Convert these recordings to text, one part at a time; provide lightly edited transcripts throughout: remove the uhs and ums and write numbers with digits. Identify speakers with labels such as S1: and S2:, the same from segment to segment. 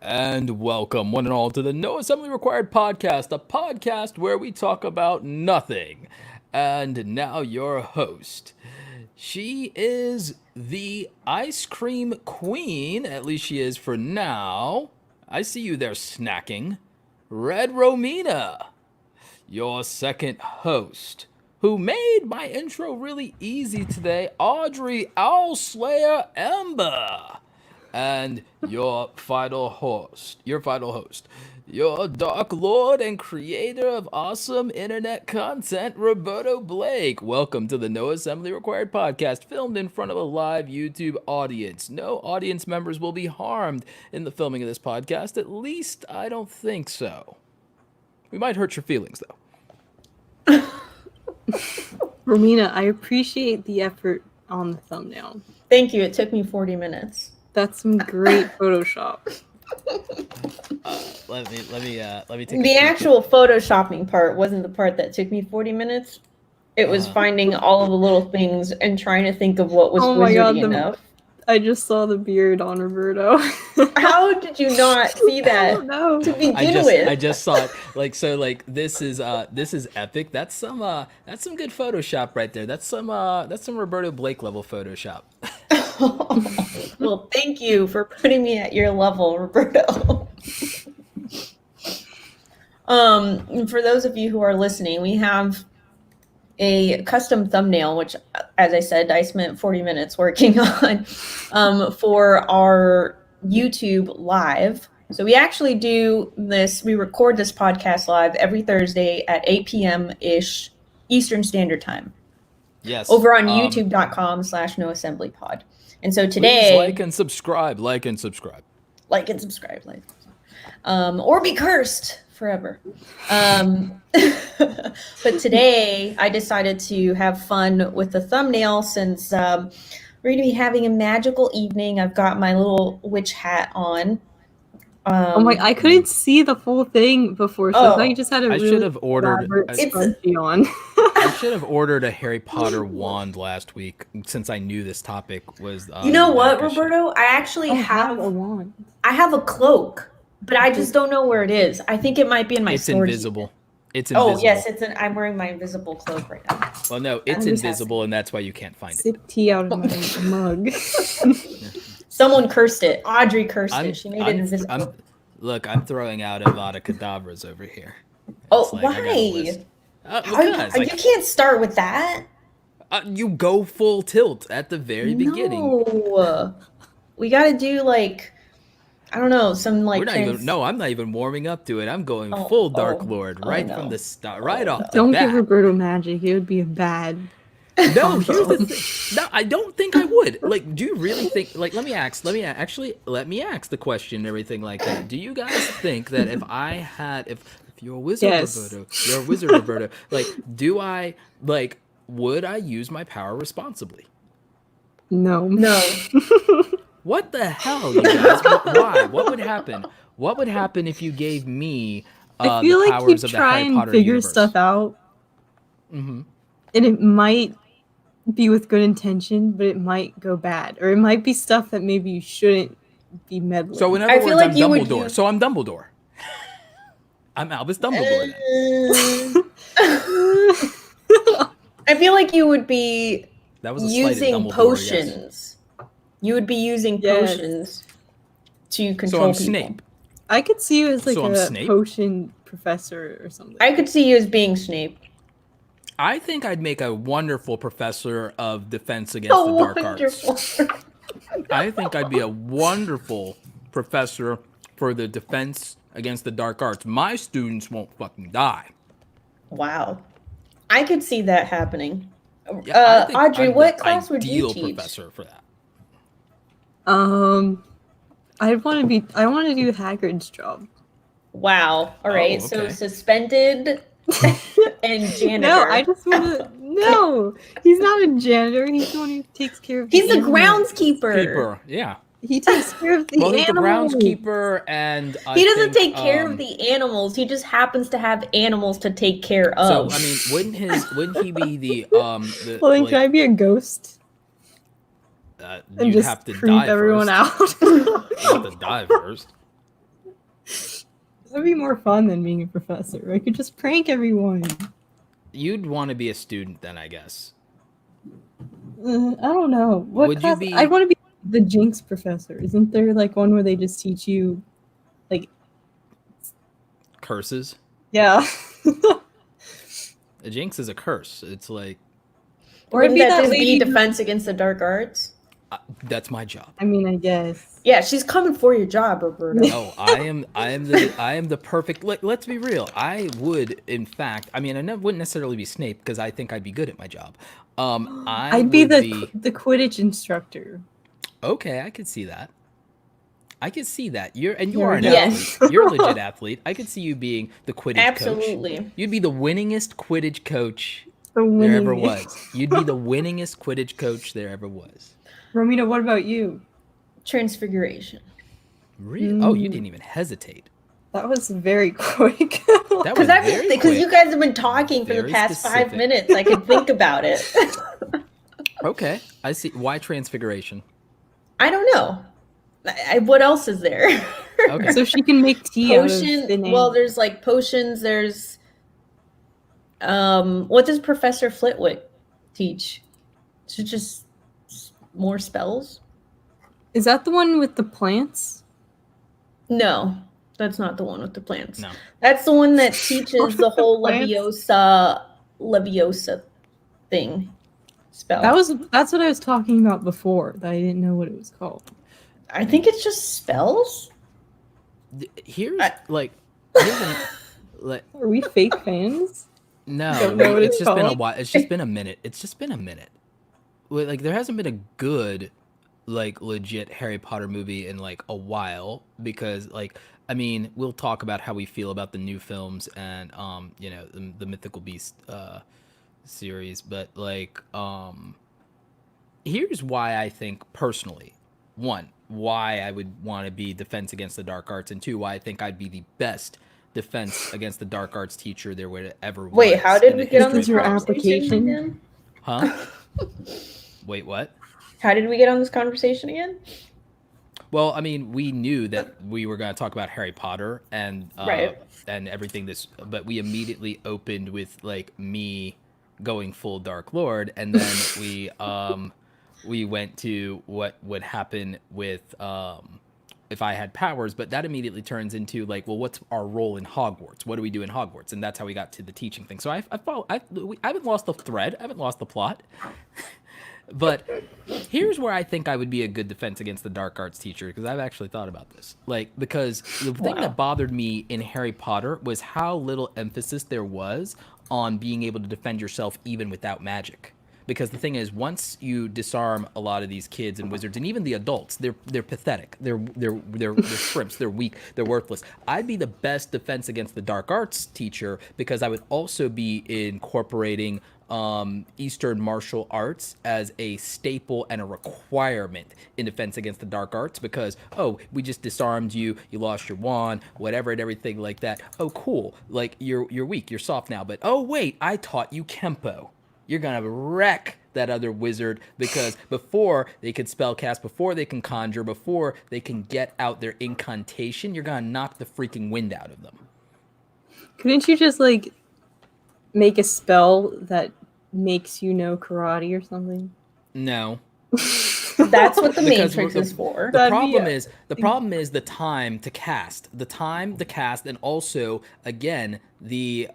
S1: And welcome, one and all, to the No Assembly Required podcast, a podcast where we talk about nothing. And now your host. She is the ice cream queen, at least she is for now. I see you there snacking. RedRomina, your second host, who made my intro really easy today, Audrey Ember. And your final host, your Dark Lord and creator of awesome internet content, Roberto Blake. Welcome to the No Assembly Required podcast, filmed in front of a live YouTube audience. No audience members will be harmed in the filming of this podcast. At least, I don't think so. We might hurt your feelings, though.
S2: Romina, I appreciate the effort on the thumbnail.
S3: Thank you. It took me 40 minutes.
S2: That's some great Photoshop.
S1: Let me take
S3: the actual photoshopping part wasn't the part that took me 40 minutes. It was finding all of the little things and trying to think of what was wizardy enough.
S2: I just saw the beard on Roberto.
S3: How did you not see that?
S2: I don't know.
S3: To begin with.
S1: I just saw it. This is epic. That's some good Photoshop right there. That's some Roberto Blake level Photoshop.
S3: Well, thank you for putting me at your level, Roberto. For those of you who are listening, we have a custom thumbnail, which, as I said, I spent 40 minutes working on for our YouTube live. So we actually do this, we record this podcast live every Thursday at 8 p.m.-ish Eastern Standard Time.
S1: Yes.
S3: Over on youtube.com/noassemblypod. And so today...
S1: Please like and subscribe.
S3: Or be cursed forever. But today I decided to have fun with the thumbnail since we're going to be having a magical evening. I've got my little witch hat on.
S2: I couldn't see the full thing before, so I thought you just had a really
S1: should have ordered
S2: on.
S1: I should have ordered a Harry Potter wand last week since I knew this topic was.
S3: You know what, Roberto? I actually have
S2: a wand.
S3: I have a cloak, but I just don't know where it is. I think it might be in my storage.
S1: It's invisible. It's invisible.
S3: Oh yes, I'm wearing my invisible cloak right now.
S1: Well, no, it's invisible, and that's why you can't find it.
S2: Sip tea out of my mug.
S3: Someone cursed it. Audrey cursed it. She made it invisible.
S1: I'm throwing out Avada Kedavras over here.
S3: Why? You can't start with that.
S1: You go full tilt at the very beginning.
S3: No. We got to do I don't know, some
S1: I'm not even warming up to it. I'm going full Dark Lord from the start, right off the bat.
S2: Don't give Roberto magic. It would be a bad...
S1: No, here's the thing. No, I don't think I would. Do you really think? Let me ask the question and everything like that. Do you guys think that if you're a wizard,
S2: yes.
S1: Roberto, you're a wizard, Roberto? Would I use my power responsibly?
S2: No.
S1: What the hell, you guys? Why? What would happen? What would happen if you gave me
S2: I feel
S1: the
S2: like
S1: powers
S2: you
S1: of the
S2: try
S1: Harry
S2: and
S1: Potter
S2: figure
S1: universe?
S2: stuff out,
S1: Mm-hmm.
S2: and it might be with good intention, but it might go bad, or it might be stuff that maybe you shouldn't be meddling.
S1: So in other words, I'm Dumbledore. So I'm Dumbledore. I'm Albus Dumbledore then.
S3: I feel like you would be using potions.
S1: Yes.
S3: You would be using potions to control
S1: So I'm
S3: people.
S1: Snape.
S2: I could see you as
S1: I'm
S2: a
S1: Snape?
S2: potion professor or something.
S3: I could see you as being Snape.
S1: I think I'd make a wonderful professor of defense against the dark arts. I think I'd be a wonderful professor for the defense against the dark arts. My students won't fucking die.
S3: Wow. I could see that happening.
S1: Yeah,
S3: Audrey, what class would you teach?
S1: Professor for that.
S2: I want to do Hagrid's job.
S3: Wow. All right.
S1: okay.
S3: So suspended and janitor.
S2: No, I just want to. No, he's not a janitor. He's the one who takes care of.
S3: He's the
S2: animals.
S3: groundskeeper.
S1: Yeah.
S2: He takes care of the
S1: Well, he's the
S2: animals.
S1: groundskeeper, and
S3: He doesn't take care of the animals. He just happens to have animals to take care of.
S1: So I mean, wouldn't he be the
S2: Well, then can I be a ghost? And
S1: you'd
S2: just
S1: have to
S2: creep
S1: die
S2: everyone
S1: first.
S2: out.
S1: You have to die first.
S2: That'd be more fun than being a professor. I could just prank everyone.
S1: You'd want to be a student then, I guess.
S2: I don't know. What
S1: Would you
S2: class?
S1: be-
S2: I want to be the Jinx professor. Isn't there like one where they just teach you, like,
S1: Curses?
S2: yeah?
S1: A jinx is a curse. It's like,
S2: Or it'd
S3: Wouldn't
S2: be
S3: that
S2: that
S3: just
S2: lady
S3: be
S2: who-
S3: defense against the dark arts?
S1: that's my job.
S2: I mean, I guess.
S3: Yeah, she's coming for your job, Roberto.
S1: No, I am the perfect. Let's be real. I would, in fact, I mean, wouldn't necessarily be Snape because I think I'd be good at my job.
S2: I'd be the Quidditch instructor.
S1: Okay, I could see that. I could see that. You
S2: There
S1: are
S2: we
S1: an
S2: go.
S3: Yes.
S1: athlete. You're a legit athlete. I could see you being the Quidditch coach.
S3: Absolutely.
S1: You'd be the winningest Quidditch coach
S2: The
S1: there ever
S2: winning-
S1: was. You'd be the winningest Quidditch coach there ever was.
S2: Romina, what about you?
S3: Transfiguration.
S1: Really? Oh, you didn't even hesitate.
S2: That was very quick.
S1: That was very
S3: Because
S1: quick.
S3: you guys have been talking for the
S1: Very
S3: past
S1: specific.
S3: 5 minutes. I could think about it.
S1: Okay, I see. Why transfiguration?
S3: I don't know. What else is there?
S1: Okay.
S2: So she can make tea out of
S3: Potion.
S2: thin
S3: Well,
S2: air.
S3: there's like potions. There's what does Professor Flitwick teach? Is it just more spells?
S2: Is that the one with the plants?
S3: No, that's not the one with the plants.
S1: No.
S3: That's the one that teaches the whole
S2: Plants?
S3: Leviosa thing spell.
S2: That's what I was talking about before. That I didn't know what it was called.
S3: I think it's just spells.
S1: Here's
S3: I-
S1: like, like
S2: Are we fake fans?
S1: no,
S2: Don't know what
S1: it's
S2: it's
S1: just been a
S2: called.
S1: while. It's just been a minute. It's just been a minute. Like there hasn't been a good, like legit Harry Potter movie in like a while because like I mean we'll talk about how we feel about the new films and you know the Mythical Beast series, but like here's why I think personally, one, why I would want to be Defense Against the Dark Arts, and two, why I think I'd be the best Defense Against the Dark Arts teacher there would ever was.
S3: Wait, how did
S1: in
S3: we
S1: the
S3: get on
S1: history
S3: this
S2: your
S1: of Hogwarts.
S3: conversation
S2: application?
S3: again?
S1: Huh? Wait, what?
S3: How did we get on this conversation again?
S1: Well, I mean, we knew that we were going to talk about Harry Potter and
S3: Right.
S1: and everything but we immediately opened with like me going full Dark Lord, and then we went to what would happen with if I had powers, but that immediately turns into like, well, what's our role in Hogwarts? What do we do in Hogwarts? And that's how we got to the teaching thing. So I haven't lost the thread. I haven't lost the plot. But here's where I think I would be a good Defense Against the Dark Arts teacher, because I've actually thought about this. Like, because the thing
S3: Wow.
S1: that bothered me in Harry Potter was how little emphasis there was on being able to defend yourself even without magic. Because the thing is, once you disarm a lot of these kids and wizards, and even the adults, they're pathetic. They're shrimps. They're weak. They're worthless. I'd be the best Defense Against the Dark Arts teacher because I would also be incorporating Eastern martial arts as a staple and a requirement in Defense Against the Dark Arts, because we just disarmed you, you lost your wand, whatever, and everything like that. Oh, cool. Like you're weak. You're soft now. But oh wait, I taught you Kempo. You're going to wreck that other wizard, because before they could spellcast, before they can conjure, before they can get out their incantation, you're going to knock the freaking wind out of them.
S2: Couldn't you just like make a spell that makes you know karate or something?
S1: No.
S3: That's what the
S1: Because
S3: Matrix
S1: the-
S3: is for.
S1: The
S2: That'd
S1: problem is the time to cast, and also again the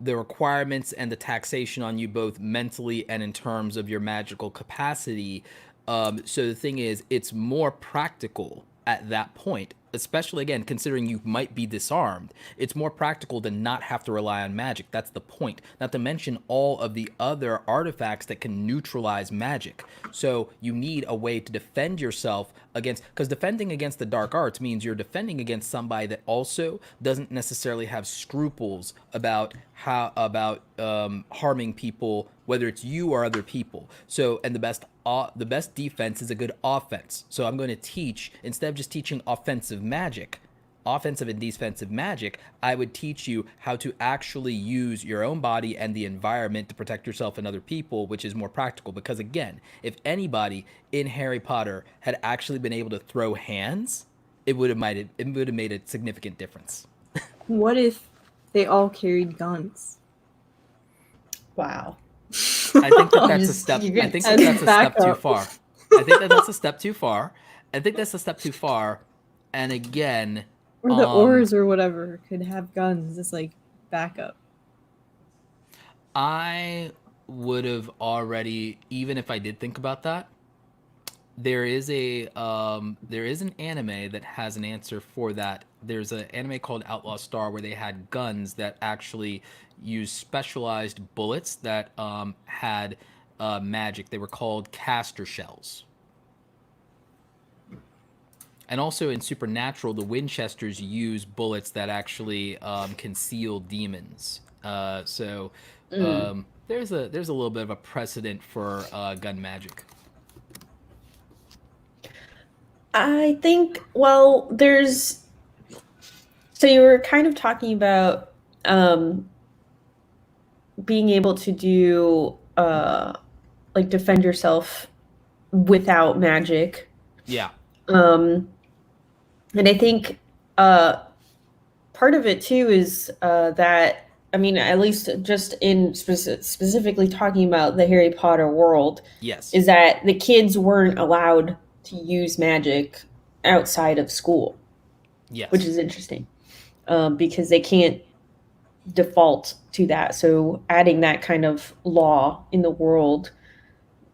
S1: requirements and the taxation on you both mentally and in terms of your magical capacity. So the thing is, it's more practical at that point, especially again considering you might be disarmed. It's more practical to not have to rely on magic. That's the point. Not to mention all of the other artifacts that can neutralize magic. So you need a way to defend yourself against, because defending against the dark arts means you're defending against somebody that also doesn't necessarily have scruples about harming people, whether it's you or other people. So, and the best defense is a good offense. So I'm going to teach, instead of just teaching offensive and defensive magic, I would teach you how to actually use your own body and the environment to protect yourself and other people, which is more practical. Because again, if anybody in Harry Potter had actually been able to throw hands, it would have made a significant difference.
S2: What if they all carried guns?
S3: Wow.
S1: I think that that's a
S3: Just-
S1: step.
S3: you're
S1: I think
S2: As
S1: that that's a step too
S2: backup.
S1: far. I think that that's a step too far. I think that's a step too far. And again,
S2: Or the oars or whatever could have guns as like backup.
S1: I would have already, even if I did think about that, there is an anime that has an answer for that. There's an anime called Outlaw Star where they had guns that actually used specialized bullets that had magic. They were called caster shells. And also in Supernatural, the Winchesters use bullets that actually conceal demons. There's a little bit of a precedent for gun magic.
S3: I think, well, there's, so you were kind of talking about being able to do, like, defend yourself without magic.
S1: Yeah.
S3: And I think part of it too is that, I mean, at least just in specifically talking about the Harry Potter world,
S1: Yes.
S3: is that the kids weren't allowed to use magic outside of school.
S1: Yes.
S3: Which is interesting because they can't default to that. So adding that kind of law in the world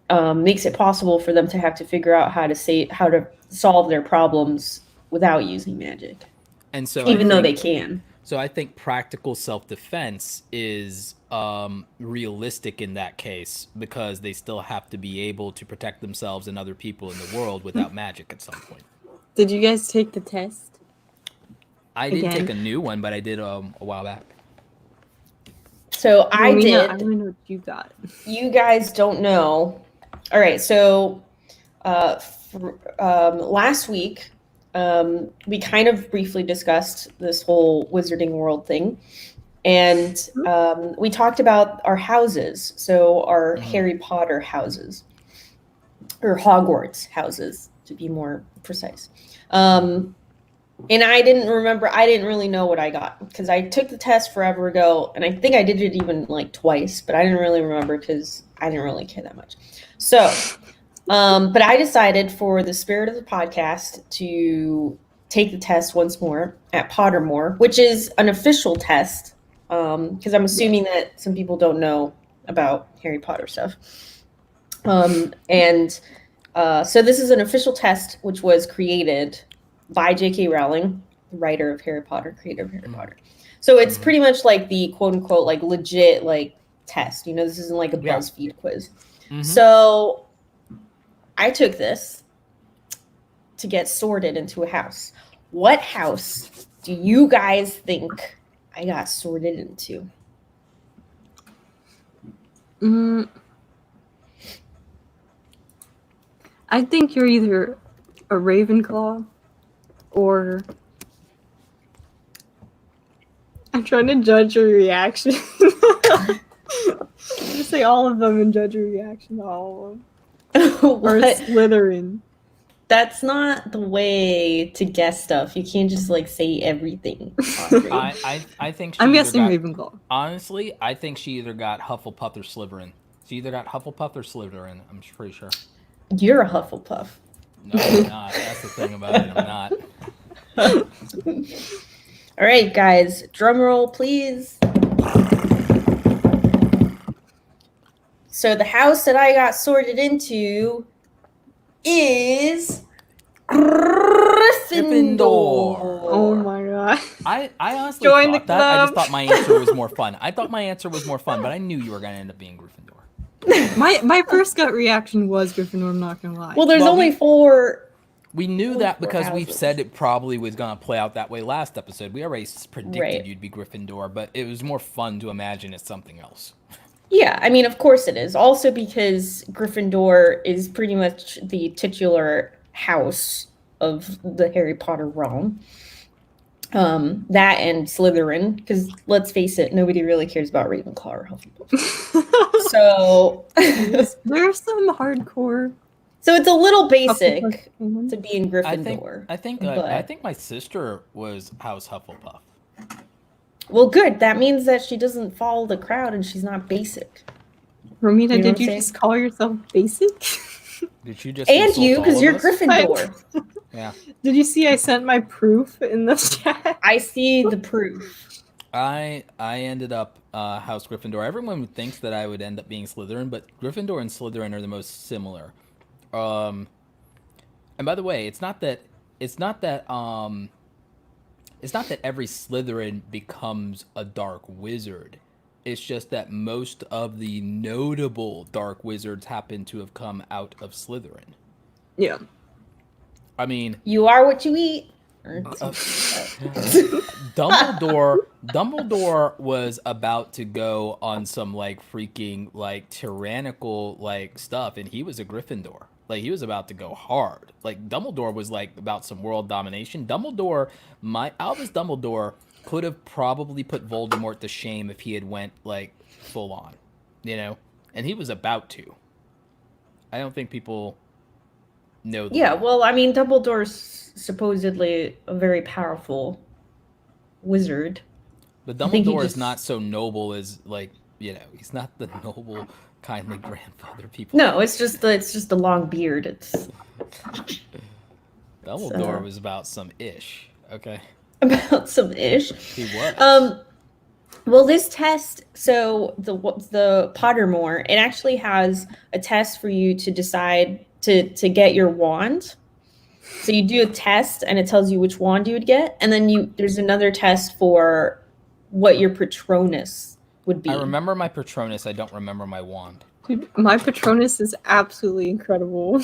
S3: makes it possible for them to have to figure out how to solve their problems without using magic.
S1: And so
S3: Even though they can.
S1: So I think practical self-defense is realistic in that case because they still have to be able to protect themselves and other people in the world without magic at some point.
S2: Did you guys take the test?
S1: I didn't
S2: Again.
S1: take a new one, but I did a while back.
S3: So I did.
S2: I want to know what you got.
S3: You guys don't know. All right. So last week, we kind of briefly discussed this whole wizarding world thing. And we talked about our houses. So our Harry Potter houses. Or Hogwarts houses, to be more precise. And I didn't really know what I got because I took the test forever ago, and I think I did it even like twice, but I didn't really remember because I didn't really care that much. So, but I decided for the spirit of the podcast to take the test once more at Pottermore, which is an official test, because I'm assuming that some people don't know about Harry Potter stuff. So this is an official test which was created by J.K. Rowling, the writer of Harry Potter, creator of Harry Potter. So it's pretty much like the quote unquote like legit like test. You know, this isn't like a BuzzFeed quiz. So I took this to get sorted into a house. What house do you guys think I got sorted into?
S2: I think you're either a Ravenclaw or I'm trying to judge your reaction. Just say all of them and judge your reaction to all of them. Or Slytherin.
S3: That's not the way to guess stuff. You can't just like say everything.
S1: I think
S2: I'm guessing Ravenclaw.
S1: Honestly, I think she either got Hufflepuff or Slytherin. She either got Hufflepuff or Slytherin. I'm pretty sure.
S3: You're a Hufflepuff.
S1: No, I'm not. That's the thing about it. I'm not.
S3: All right, guys. Drum roll, please. So the house that I got sorted into is Gryffindor.
S2: Oh my god.
S1: I honestly
S2: Join the
S1: thought that. I just
S2: club.
S1: thought my answer was more fun. But I knew you were going to end up being Gryffindor.
S2: My first gut reaction was Gryffindor, I'm not gonna lie.
S3: Well, there's only four.
S1: We knew that because
S3: houses.
S1: we've said it probably was going to play out that way last episode. We already predicted you'd be Gryffindor, but it was more fun to imagine it's something else.
S3: Yeah, I mean, of course it is. Also because Gryffindor is pretty much the titular house of the Harry Potter realm. That and Slytherin, because let's face it, nobody really cares about Ravenclaw or Hufflepuff. So
S2: there's some hardcore.
S3: So it's a little basic to be in Gryffindor.
S1: I think my sister was House Hufflepuff.
S3: Well, good. That means that she doesn't follow the crowd and she's not basic.
S2: Romina,
S3: You know what
S2: did
S3: I'm
S2: you
S3: saying?
S2: just call yourself basic?
S1: Did you just
S3: And
S1: insult
S3: you,
S1: all
S3: because
S1: of
S3: you're
S1: us?
S3: Gryffindor.
S1: Yeah.
S2: Did you see I sent my proof in the chat?
S3: I see the proof.
S1: I ended up House Gryffindor. Everyone thinks that I would end up being Slytherin, but Gryffindor and Slytherin are the most similar. And by the way, it's not that every Slytherin becomes a dark wizard. It's just that most of the notable dark wizards happen to have come out of Slytherin.
S2: Yeah.
S1: I mean,
S3: You are what you eat.
S1: Dumbledore was about to go on some like freaking like tyrannical like stuff, and he was a Gryffindor. Like he was about to go hard. Like Dumbledore was like about some world domination. Albus Dumbledore could have probably put Voldemort to shame if he had went like full on, and he was about to. I don't think people know.
S3: Yeah, well, I mean, Dumbledore's supposedly a very powerful wizard.
S1: But
S3: I think he
S1: Dumbledore is
S3: just-
S1: not so noble as like he's not the noble, kindly grandfather people.
S3: No, it's just the long beard. It's
S1: Dumbledore was about some ish. Okay,
S3: about some ish.
S1: he was.
S3: Well, this test, so the Pottermore, it actually has a test for you to decide to get your wand. So you do a test, and it tells you which wand you would get, and then there's another test for what your Patronus would be.
S1: I remember my Patronus. I don't remember my wand.
S2: Dude, my Patronus is absolutely incredible.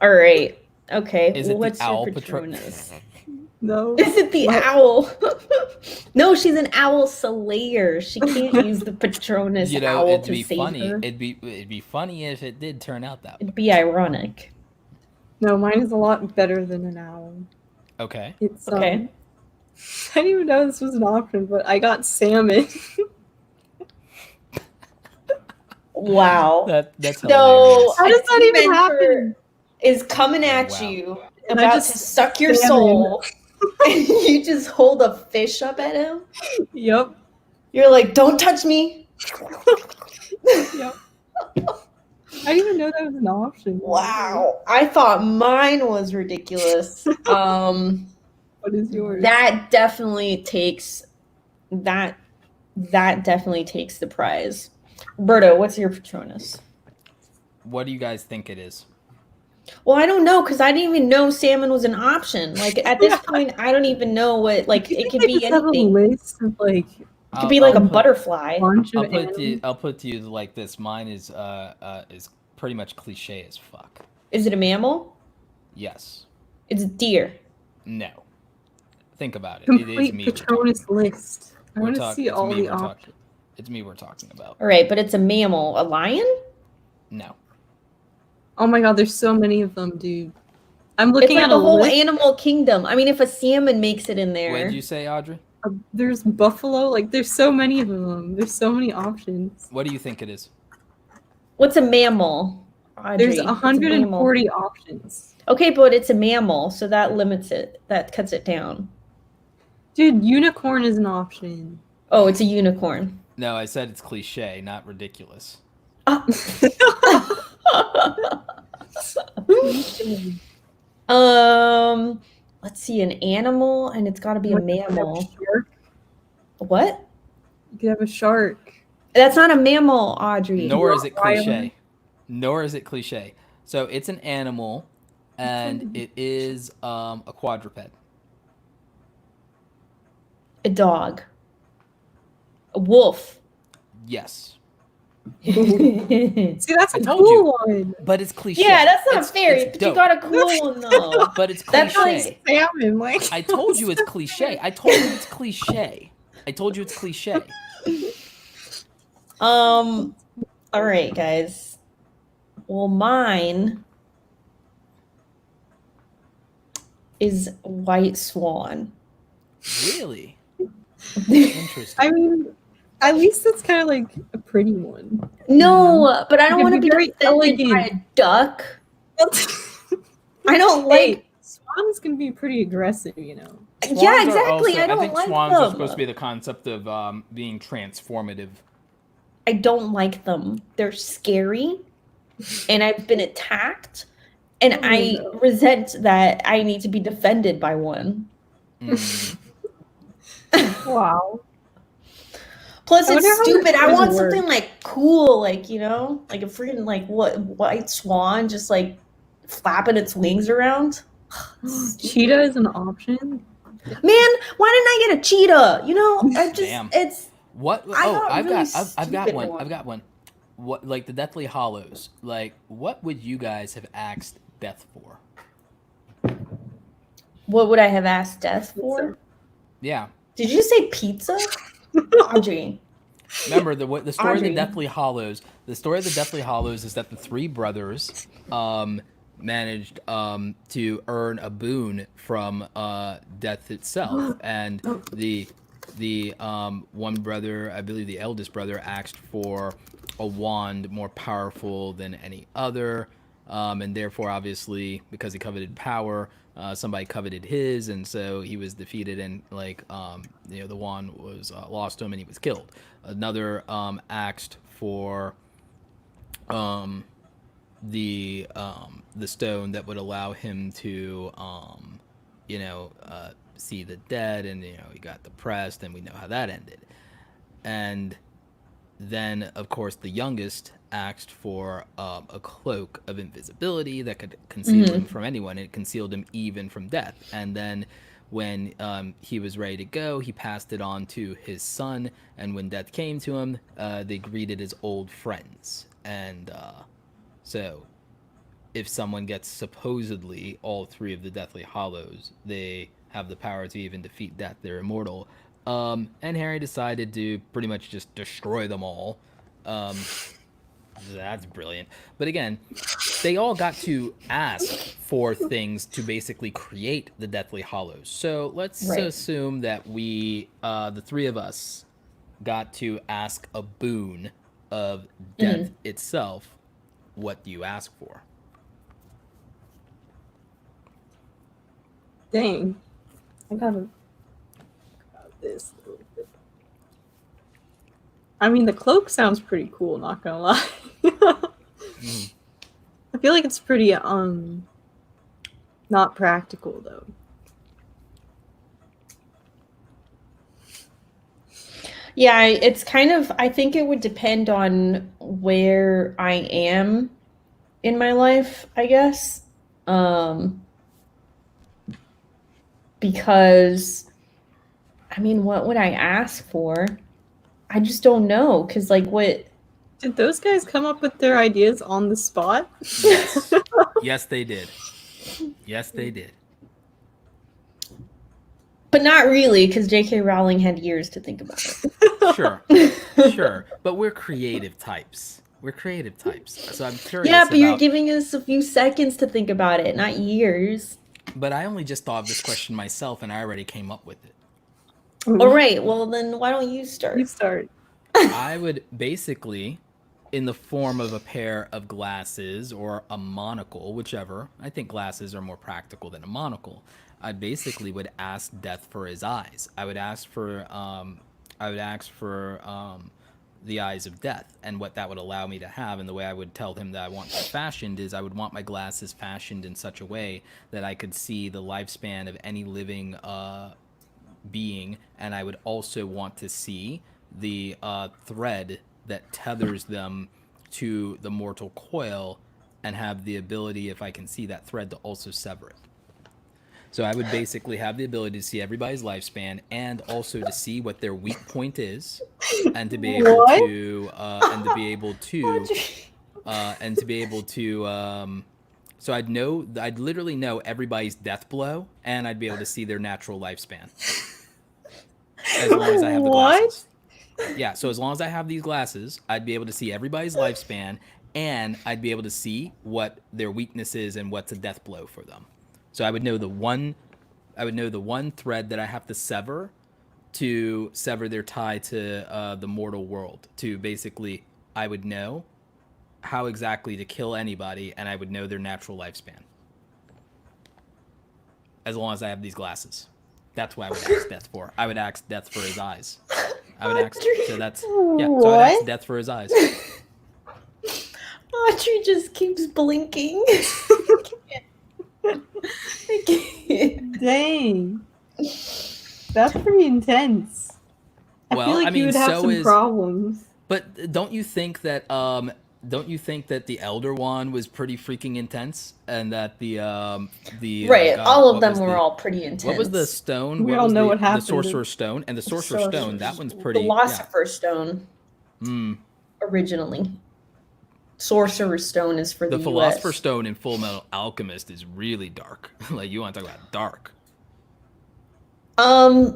S3: All right. Okay.
S1: Is it
S3: what's
S1: the
S3: your
S1: owl
S3: Patronus?
S2: No.
S3: Is it the owl? No, she's an owl slayer. She can't use the Patronus owl
S1: it'd
S3: to
S1: be
S3: save
S1: funny.
S3: her.
S1: It'd be funny if it did turn out that way.
S3: It'd be ironic.
S2: No, mine is a lot better than an owl.
S1: Okay.
S2: It's
S3: Okay.
S2: I didn't even know this was an option, but I got salmon.
S3: Wow.
S1: That's
S3: So
S1: hilarious.
S2: How does that even
S3: Mentor
S2: happen?
S3: is coming at
S1: Wow.
S3: you,
S2: And I
S3: about
S2: just
S3: to suck your
S2: salmon.
S3: soul, and you just hold a fish up at him.
S2: Yep.
S3: You're like, "Don't touch me!"
S2: Yep. I didn't even know that was an option.
S3: Wow, I thought mine was ridiculous.
S2: What is yours?
S3: That definitely takes that definitely takes the prize. Roberto, what's your Patronus?
S1: What do you guys think it is?
S3: Well, I don't know because I didn't even know salmon was an option. Like at this point, I don't even know what. Like it could be
S2: just have a
S3: anything.
S2: list of like
S3: It could be like a butterfly.
S2: bunch of
S1: I'll put
S2: animals.
S1: to you like this. Mine is pretty much cliche as fuck.
S3: Is it a mammal?
S1: Yes.
S3: It's a deer.
S1: No. Think about it. It is
S2: Complete
S1: me.
S2: Patronus list. I
S1: We're
S2: want to
S1: talking-
S2: see
S1: it's
S2: all
S1: me
S2: the
S1: we're talking-
S2: options.
S1: It's me we're talking about.
S3: All right, but it's a mammal. A lion?
S1: No.
S2: Oh my god, there's so many of them, dude. I'm
S3: It's
S2: looking
S3: like
S2: at
S3: the
S2: a
S3: whole
S2: list.
S3: animal kingdom. I mean, if a salmon makes it in
S1: What
S3: there,
S1: did you say, Audrey?
S2: There's buffalo. Like, there's so many of them. There's so many options.
S1: What do you think it is?
S3: what's a mammal? Audrey,
S2: There's
S3: what's a
S2: 140 options.
S3: Okay, but it's a mammal, so that limits it. That cuts it down.
S2: Dude, unicorn is an option.
S3: Oh, it's a unicorn.
S1: No, I said it's cliche, not ridiculous.
S3: Let's see, an animal, and it's got to be a
S2: What, you could have
S3: mammal.
S2: shark?
S3: What?
S2: You could have a shark.
S3: That's not a mammal, Audrey.
S1: Nor is it
S2: Rottweiler.
S1: cliche. Nor is it cliche. So it's an animal, and it is a quadruped.
S3: A dog. A wolf.
S1: Yes.
S3: Yeah,
S2: See, that's
S1: I
S2: a
S1: told you.
S2: cool one.
S1: But it's cliche.
S3: that's not
S1: It's-
S3: fair.
S1: it's
S3: But you
S1: dope.
S3: got a cool one though.
S1: But it's
S3: That's
S1: cliche.
S3: like-
S2: Salmon, like.
S1: I told you it's cliche. I told you it's cliche. I told you it's cliche.
S3: All right, guys. Well, mine is white swan.
S1: Really? Interesting.
S2: I mean, at least it's kind of like a pretty one.
S3: No, but I don't
S2: It
S3: want to
S2: could
S3: be
S2: be very
S3: defended by a
S2: elegant.
S3: duck. I don't like.
S2: Hey, swan's gonna be pretty aggressive, you know.
S3: Yeah, exactly. I don't
S1: think
S3: like
S1: swans are
S3: them.
S1: supposed to be the concept of being transformative.
S3: I don't like them. They're scary, and I've been attacked, and I
S2: no.
S3: resent that I need to be defended by one.
S2: Wow.
S3: Plus,
S2: I wonder
S3: it's
S2: how this
S3: stupid. I
S2: would
S3: want
S2: work.
S3: something like cool, like like a freaking what white swan just like flapping its wings around.
S2: Cheetah is an option.
S3: Man, why didn't I get a cheetah? I just
S1: Damn.
S3: it's
S1: What?
S3: I
S1: Oh,
S3: got
S1: I've
S3: really
S1: got I've got
S3: stupid
S1: one.
S3: one.
S1: I've got one. What, like the Deathly Hollows? Like, what would you guys have asked Death for?
S3: What would I have asked Death for?
S1: Yeah.
S3: Did you say pizza? Audrey.
S1: Remember the story
S3: Audrey.
S1: of the Deathly Hollows. The story of the Deathly Hollows is that the three brothers managed to earn a boon from death itself, and the one brother, I believe the eldest brother, asked for a wand more powerful than any other, and therefore, obviously, because he coveted power, somebody coveted his, and so he was defeated, and the wand was lost to him, and he was killed. Another asked for the stone that would allow him to see the dead, and he got depressed, and we know how that ended. And then, of course, the youngest asked for a cloak of invisibility that could conceal him from anyone. It concealed him even from death. And then when he was ready to go, he passed it on to his son. And when death came to him, they greeted as old friends. And so if someone gets supposedly all three of the Deathly Hollows, they have the power to even defeat death. They're immortal. And Harry decided to pretty much just destroy them all. That's brilliant. But again, they all got to ask for things to basically create the Deathly Hollows. So let's assume that we, the three of us, got to ask a boon of death itself. What do you ask for?
S2: Dang. I gotta think about this a little bit. I mean, the cloak sounds pretty cool, not gonna lie. I feel like it's pretty not practical though.
S3: Yeah, it's kind of, I think it would depend on where I am in my life, I guess. Because, I mean, what would I ask for? I just don't know. Because, what.
S2: Did those guys come up with their ideas on the spot?
S1: Yes. Yes, they did. Yes, they did.
S3: But not really, because J.K. Rowling had years to think about it.
S1: Sure. But we're creative types. So I'm curious.
S3: Yeah, but you're giving us a few seconds to think about it, not years.
S1: But I only just thought of this question myself, and I already came up with it.
S3: All right. Well, then why don't you start?
S2: You start.
S1: I would basically, in the form of a pair of glasses or a monocle, whichever. I think glasses are more practical than a monocle. I basically would ask Death for his eyes. I would ask for the eyes of death, and what that would allow me to have, and the way I would tell him that I want them fashioned is I would want my glasses fashioned in such a way that I could see the lifespan of any living being, and I would also want to see the thread that tethers them to the mortal coil, and have the ability, if I can see that thread, to also sever it. So I would basically have the ability to see everybody's lifespan, and also to see what their weak point is, and to be able to so I'd literally know everybody's death blow, and I'd be able to see their natural lifespan. As long as I have the glasses. Yeah, so as long as I have these glasses, I'd be able to see everybody's lifespan, and I'd be able to see what their weakness is and what's a death blow for them. So I would know the one thread that I have to sever to sever their tie to the mortal world. To basically, I would know how exactly to kill anybody, and I would know their natural lifespan. As long as I have these glasses. That's what I would ask death for. I would ask death for his eyes. I would ask. So that's So I would ask
S3: What?
S1: death for his eyes.
S3: Audrey just keeps blinking. I can't.
S2: Dang. That's pretty intense. I feel
S1: Well,
S2: like
S1: I mean,
S2: you would have
S1: so
S2: some
S1: is.
S2: problems.
S1: But don't you think that the Elder Wand was pretty freaking intense, and that the
S3: Right,
S1: God,
S3: all of
S1: what
S3: them
S1: was
S3: were
S1: the
S3: all pretty intense.
S1: what was the stone?
S2: We
S1: What
S2: all
S1: was
S2: know what
S1: the
S2: happened.
S1: Sorcerer's Stone? And the Sorcerer's Stone, that one's pretty.
S3: The
S1: Yeah.
S3: Philosopher's Stone. Originally. Sorcerer's Stone is for
S1: The
S3: the
S1: Philosopher's
S3: US.
S1: Stone in Full Metal Alchemist is really dark. Like, you want to talk about dark?
S2: I'd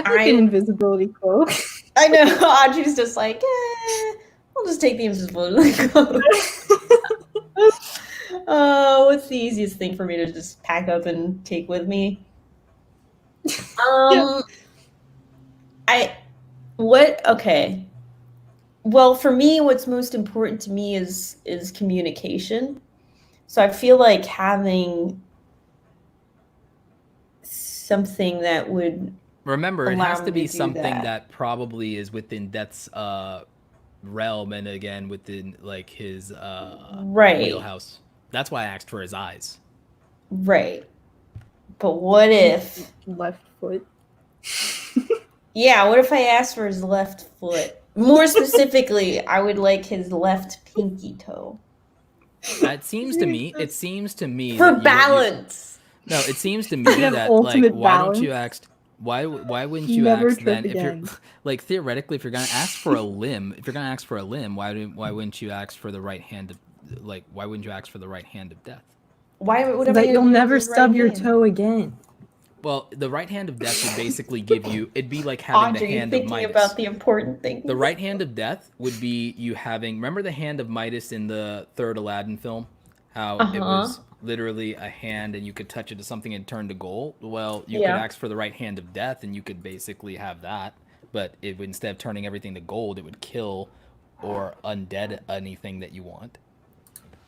S2: like an invisibility cloak.
S3: I know, Audrey's just like, I'll just take the invisibility cloak. What's the easiest thing for me to just pack up and take with me? Okay. Well, for me, what's most important to me is communication. So I feel like having something that would
S1: Remember, it
S3: allow
S1: has
S3: me
S1: to be
S3: do
S1: something that probably is within Death's realm, and again within like his
S3: Right.
S1: wheelhouse. That's why I asked for his eyes.
S3: Right. But what if
S2: Left foot.
S3: Yeah, what if I asked for his left foot? More specifically, I would like his left pinky toe.
S1: It seems to me
S3: For
S1: that
S3: balance.
S1: No, it seems to me
S2: You have
S1: that like
S2: ultimate
S1: why don't
S2: balance.
S1: you ask why wouldn't you
S2: Never
S1: ask then
S2: trip
S1: if you're
S2: again.
S1: like theoretically if you're gonna ask for a limb why wouldn't you ask for the right hand of why wouldn't you ask for the right hand of death?
S3: Why would
S2: So
S3: I
S2: that
S3: gonna
S2: you'll
S3: do
S2: never
S3: with his
S2: stub
S3: right
S2: your
S3: hand?
S2: toe again.
S1: Well, the right hand of death would basically give you it'd be like having
S3: Audrey,
S1: the hand of
S3: thinking
S1: Midas.
S3: about the important things.
S1: The right hand of death would be you having remember the hand of Midas in the third Aladdin film? How it was literally a hand and you could touch it to something and turn to gold. Well, you could ask for the right hand of death and you could basically have that. But it would, instead of turning everything to gold, it would kill or undead anything that you want.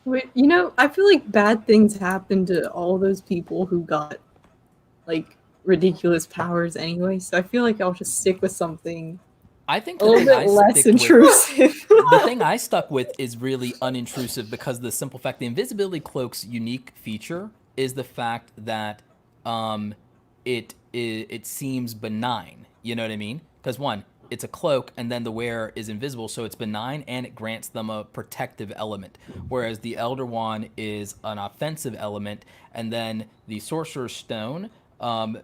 S2: Wait, you know, I feel like bad things happen to all those people who got like ridiculous powers anyway. So I feel like I'll just stick with something
S1: I think
S2: a little bit less intrusive.
S1: The thing I stuck with is really unintrusive because the simple fact, the invisibility cloak's unique feature is the fact that it seems benign. You know what I mean? Because one, it's a cloak, and then the wearer is invisible, so it's benign, and it grants them a protective element. Whereas the Elder Wand is an offensive element, and then the Sorcerer's Stone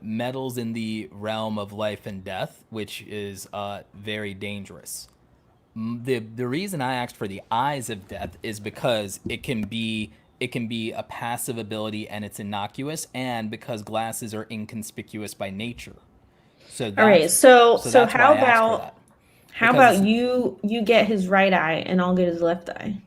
S1: meddles in the realm of life and death, which is very dangerous. The reason I asked for the Eyes of Death is because it can be a passive ability and it's innocuous, and because glasses are inconspicuous by nature. So
S3: All right, so
S1: that's
S3: how
S1: why I asked for that.
S3: how
S1: Because
S3: about you get his right eye and I'll get his left eye?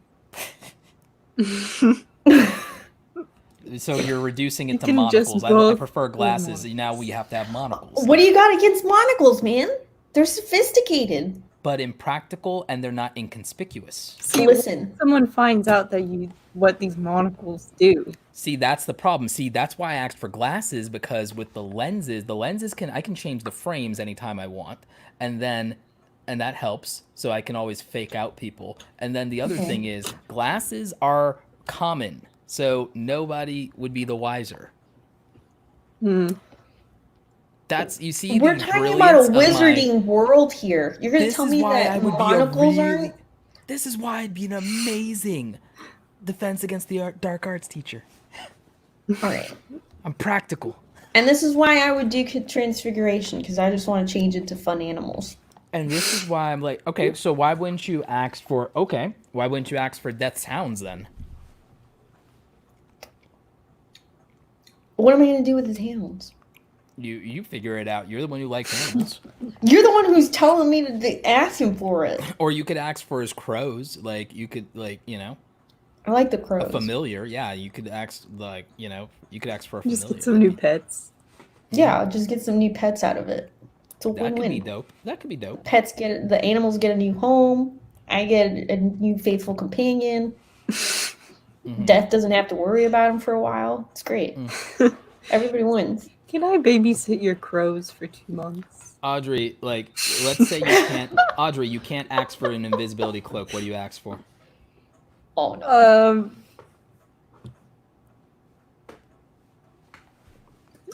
S1: So you're reducing it
S2: You
S1: to
S2: can just
S1: monocles. I
S2: both
S1: prefer
S2: do
S1: glasses.
S2: monocles.
S1: Now we have to have monocles.
S3: What do you got against monocles, man? They're sophisticated.
S1: But impractical, and they're not inconspicuous.
S2: See,
S3: Listen.
S2: someone finds out that what these monocles do.
S1: See, that's the problem. See, that's why I asked for glasses, because with the lenses I can change the frames anytime I want, and that helps. So I can always fake out people. And then the other thing is glasses are common, so nobody would be the wiser. That's you see.
S3: We're
S1: the
S3: talking about a
S1: brilliance of
S3: wizarding world here. You're gonna
S1: This
S3: tell
S1: is
S3: me
S1: why
S3: that
S1: I would
S3: monocles
S1: be
S3: aren't?
S1: This is why I'd be an amazing defense against the dark arts teacher.
S3: All right.
S1: I'm practical.
S3: And this is why I would do transfiguration, because I just want to change it to fun animals.
S1: And this is why I'm like, okay, so why wouldn't you ask for Death's Hounds then?
S3: What am I gonna do with his hounds?
S1: You figure it out. You're the one who likes animals.
S3: You're the one who's telling me to ask him for it.
S1: Or you could ask for his crows. Like, you could, like, you know.
S3: I like the crows.
S1: A familiar. Yeah, you could ask, like, you know, you could ask for a familiar.
S2: Just get some new pets.
S3: Yeah, I'll just get some new pets out of it. It's a
S1: That could
S3: win-win.
S1: be dope. That could be dope.
S3: The animals get a new home. I get a new faithful companion. Death doesn't have to worry about him for a while. It's great. Everybody wins.
S2: Can I babysit your crows for 2 months?
S1: Audrey, like, let's say you can't. Audrey, you can't ask for an invisibility cloak. What do you ask for?
S3: Oh no.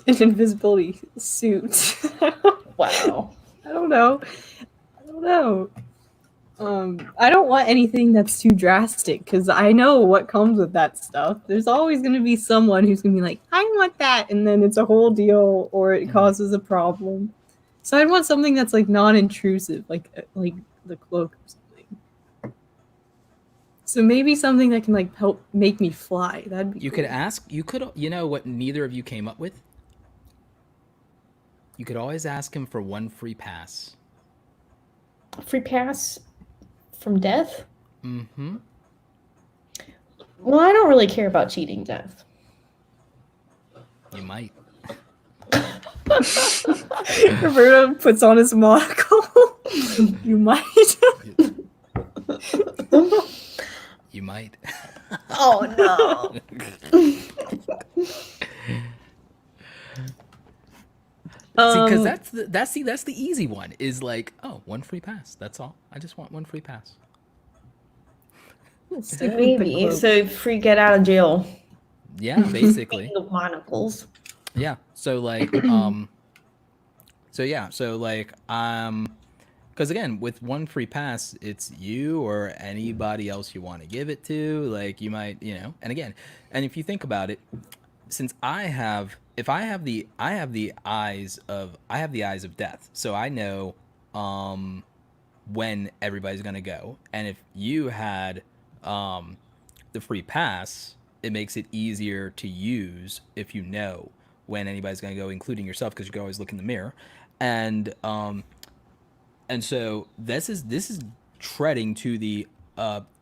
S2: An invisibility suit.
S3: Wow.
S2: I don't know. I don't want anything that's too drastic because I know what comes with that stuff. There's always going to be someone who's going to be like, I want that. And then it's a whole deal or it causes a problem. So I'd want something that's like non-intrusive, like the cloak or something. So maybe something that can like help make me fly. That'd be
S1: You
S2: cool.
S1: could ask, you know what neither of you came up with? You could always ask him for one free pass.
S3: Free pass from death?
S1: Mm-hmm.
S3: Well, I don't really care about cheating death.
S1: You might.
S2: Roberto puts on his monocle. You might.
S1: You might.
S3: Oh no.
S1: See, because that's the easy one. Is like, oh, one free pass. That's all. I just want one free pass.
S3: Maybe. So free get out of jail.
S1: Yeah, basically.
S3: Speaking of monocles.
S1: Yeah. So like, because again, with one free pass, it's you or anybody else you want to give it to. Like you might, and again, and if you think about it, since I have the eyes of death, so I know when everybody's gonna go, and if you had the free pass, it makes it easier to use if you know when anybody's gonna go, including yourself, because you can always look in the mirror, and so this is treading to the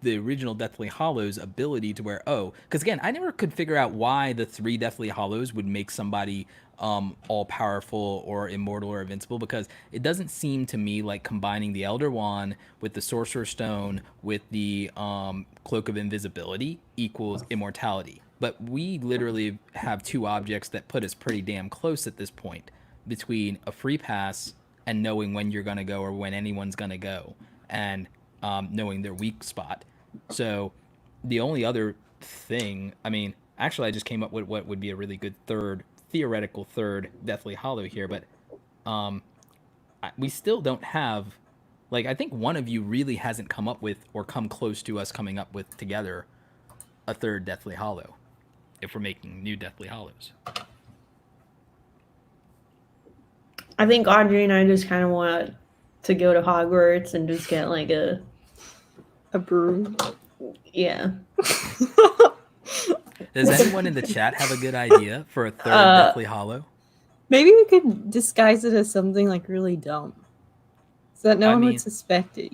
S1: original Deathly Hallows ability to where, because again, I never could figure out why the 3 Deathly Hallows would make somebody all powerful or immortal or invincible, because it doesn't seem to me like combining the Elder Wand with the Sorcerer's Stone with the Cloak of Invisibility equals immortality. But we literally have 2 objects that put us pretty damn close at this point between a free pass and knowing when you're going to go or when anyone's going to go, and knowing their weak spot. So the only other thing, I mean, actually I just came up with what would be a really good theoretical third Deathly Hallow here, but we still don't have, like, I think one of you really hasn't come up with or come close to us coming up with together a third Deathly Hallow if we're making new Deathly Hallows.
S3: I think Audrey and I just kind of want to go to Hogwarts and just get like a
S2: broom.
S3: Yeah.
S1: Does anyone in the chat have a good idea for a third Deathly Hallow?
S2: Maybe we could disguise it as something like really dumb, so that no one would suspect it.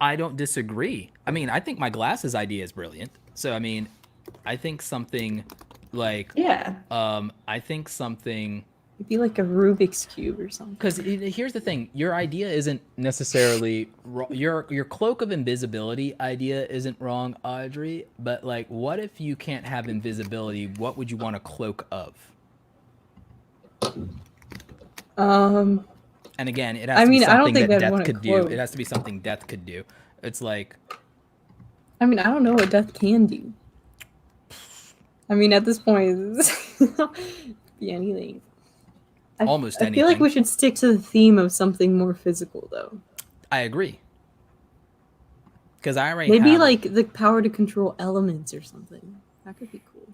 S1: I don't disagree. I mean, I think my glasses idea is brilliant. So I mean, I think something like I think something.
S2: It'd be like a Rubik's Cube or something.
S1: Because here's the thing. Your idea isn't necessarily wrong. Your Cloak of Invisibility idea isn't wrong, Audrey. But, like, what if you can't have invisibility? What would you want a cloak of? And again, it has to be something that Death could do. It has to be something Death could do. It's like...
S2: I mean, I don't know what Death can do. I mean, at this point, it could be anything.
S1: Almost anything.
S2: I feel like we should stick to the theme of something more physical, though.
S1: I agree. Because I already
S2: maybe like the power to control elements or something. That could be cool.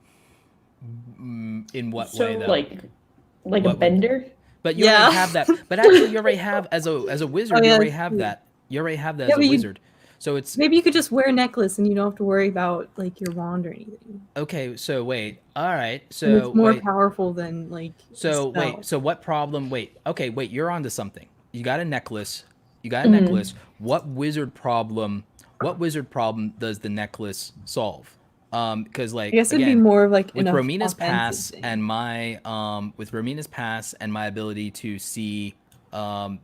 S1: In what way, though?
S3: Like a bender?
S1: But you already have that. But actually, you already have as a wizard. You already have that. You already have that as a wizard. So it's
S2: maybe you could just wear a necklace and you don't have to worry about like your wand or anything.
S1: Okay, so wait. All right, so
S2: and it's more powerful than like.
S1: So wait. So what problem? Wait. Okay, wait. You're onto something. You got a necklace. Necklace. What wizard problem? What wizard problem does the necklace solve? Because like
S2: I guess it'd be more of like
S1: with Romina's pass and my ability to see,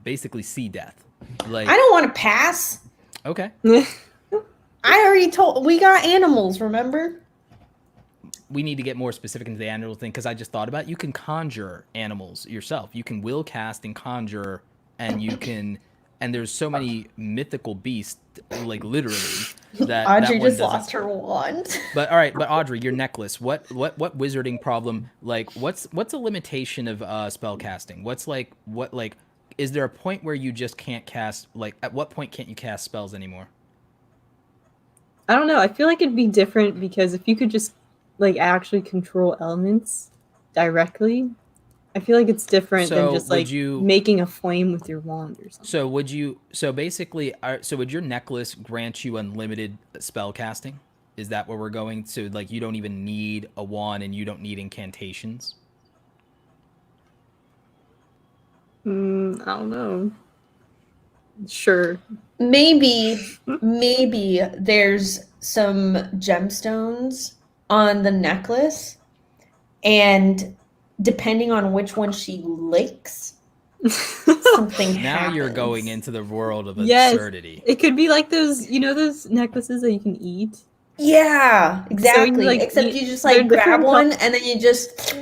S1: basically see death. Like
S3: I don't want to pass.
S1: Okay.
S3: I already told. We got animals. Remember?
S1: we need to get more specific into the animal thing, because I just thought about it. You can conjure animals yourself. You can will cast and conjure, and you can, and there's so many mythical beasts, like literally, that
S3: Audrey
S1: that one
S3: just
S1: doesn't.
S3: lost her wand.
S1: But all right, but Audrey, your necklace. What wizarding problem? Like, what's a limitation of spell casting? Is there a point where you just can't cast? Like, at what point can't you cast spells anymore?
S2: I don't know. I feel like it'd be different because if you could just like actually control elements directly, I feel like it's different than just like making a flame with your wand or something.
S1: So would you? So basically, so would your necklace grant you unlimited spell casting? Is that where we're going? So like you don't even need a wand and you don't need incantations?
S2: I don't know. Sure.
S3: Maybe there's some gemstones on the necklace, and depending on which one she licks, something
S1: Now
S3: happens.
S1: you're going into the world of absurdity.
S2: It could be like those, those necklaces that you can eat.
S3: Yeah, exactly.
S2: So
S3: except you just like grab one and then you just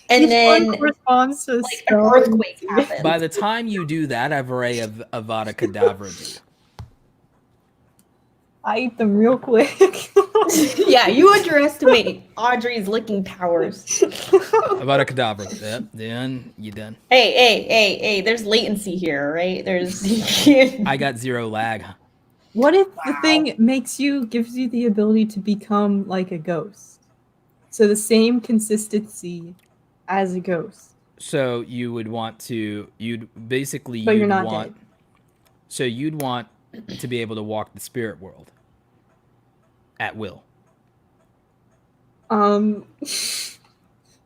S3: and
S2: each
S3: then
S2: one corresponds to
S3: like an earthquake happens.
S1: By the time you do that, I've already Avada Kedavra.
S2: I eat them real quick.
S3: Yeah, you underestimate Audrey's licking powers.
S1: Avada Kedavra. Yep, done. You done.
S3: Hey, there's latency here, right?
S1: I got 0 lag.
S2: What if the thing gives you the ability to become like a ghost? So the same consistency as a ghost.
S1: So you'd basically,
S2: but you're not dead.
S1: So you'd want to be able to walk the spirit world at will.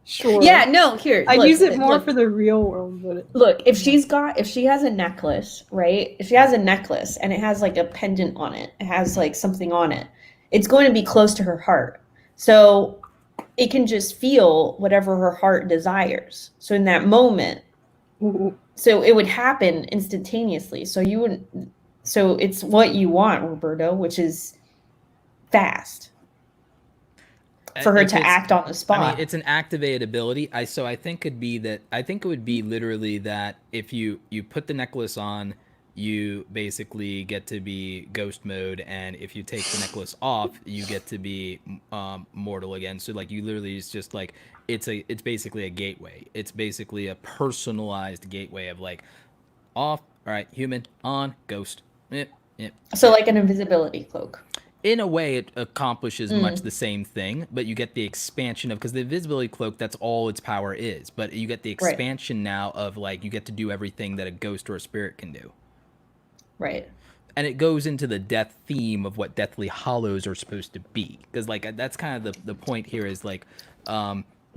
S2: Sure.
S3: Yeah, no, here.
S2: I use it more for the real world, but
S3: look, if she has a necklace, right? If she has a necklace and it has like a pendant on it, it has like something on it, it's going to be close to her heart. So it can just feel whatever her heart desires. So in that moment, so it would happen instantaneously. So it's what you want, Roberto, which is fast. For her to act on the spot.
S1: I mean, it's an activated ability. I think it would be literally that if you put the necklace on, you basically get to be ghost mode, and if you take the necklace off, you get to be mortal again. So like you literally, it's just like it's basically a gateway. It's basically a personalized gateway of like off, all right, human, on, ghost. Yep.
S3: So like an invisibility cloak.
S1: In a way, it accomplishes much the same thing, but you get the expansion of, because the invisibility cloak, that's all its power is, but you get the expansion now of like you get to do everything that a ghost or a spirit can do.
S3: Right.
S1: And it goes into the death theme of what Deathly Hollows are supposed to be, because like that's kind of the point here is like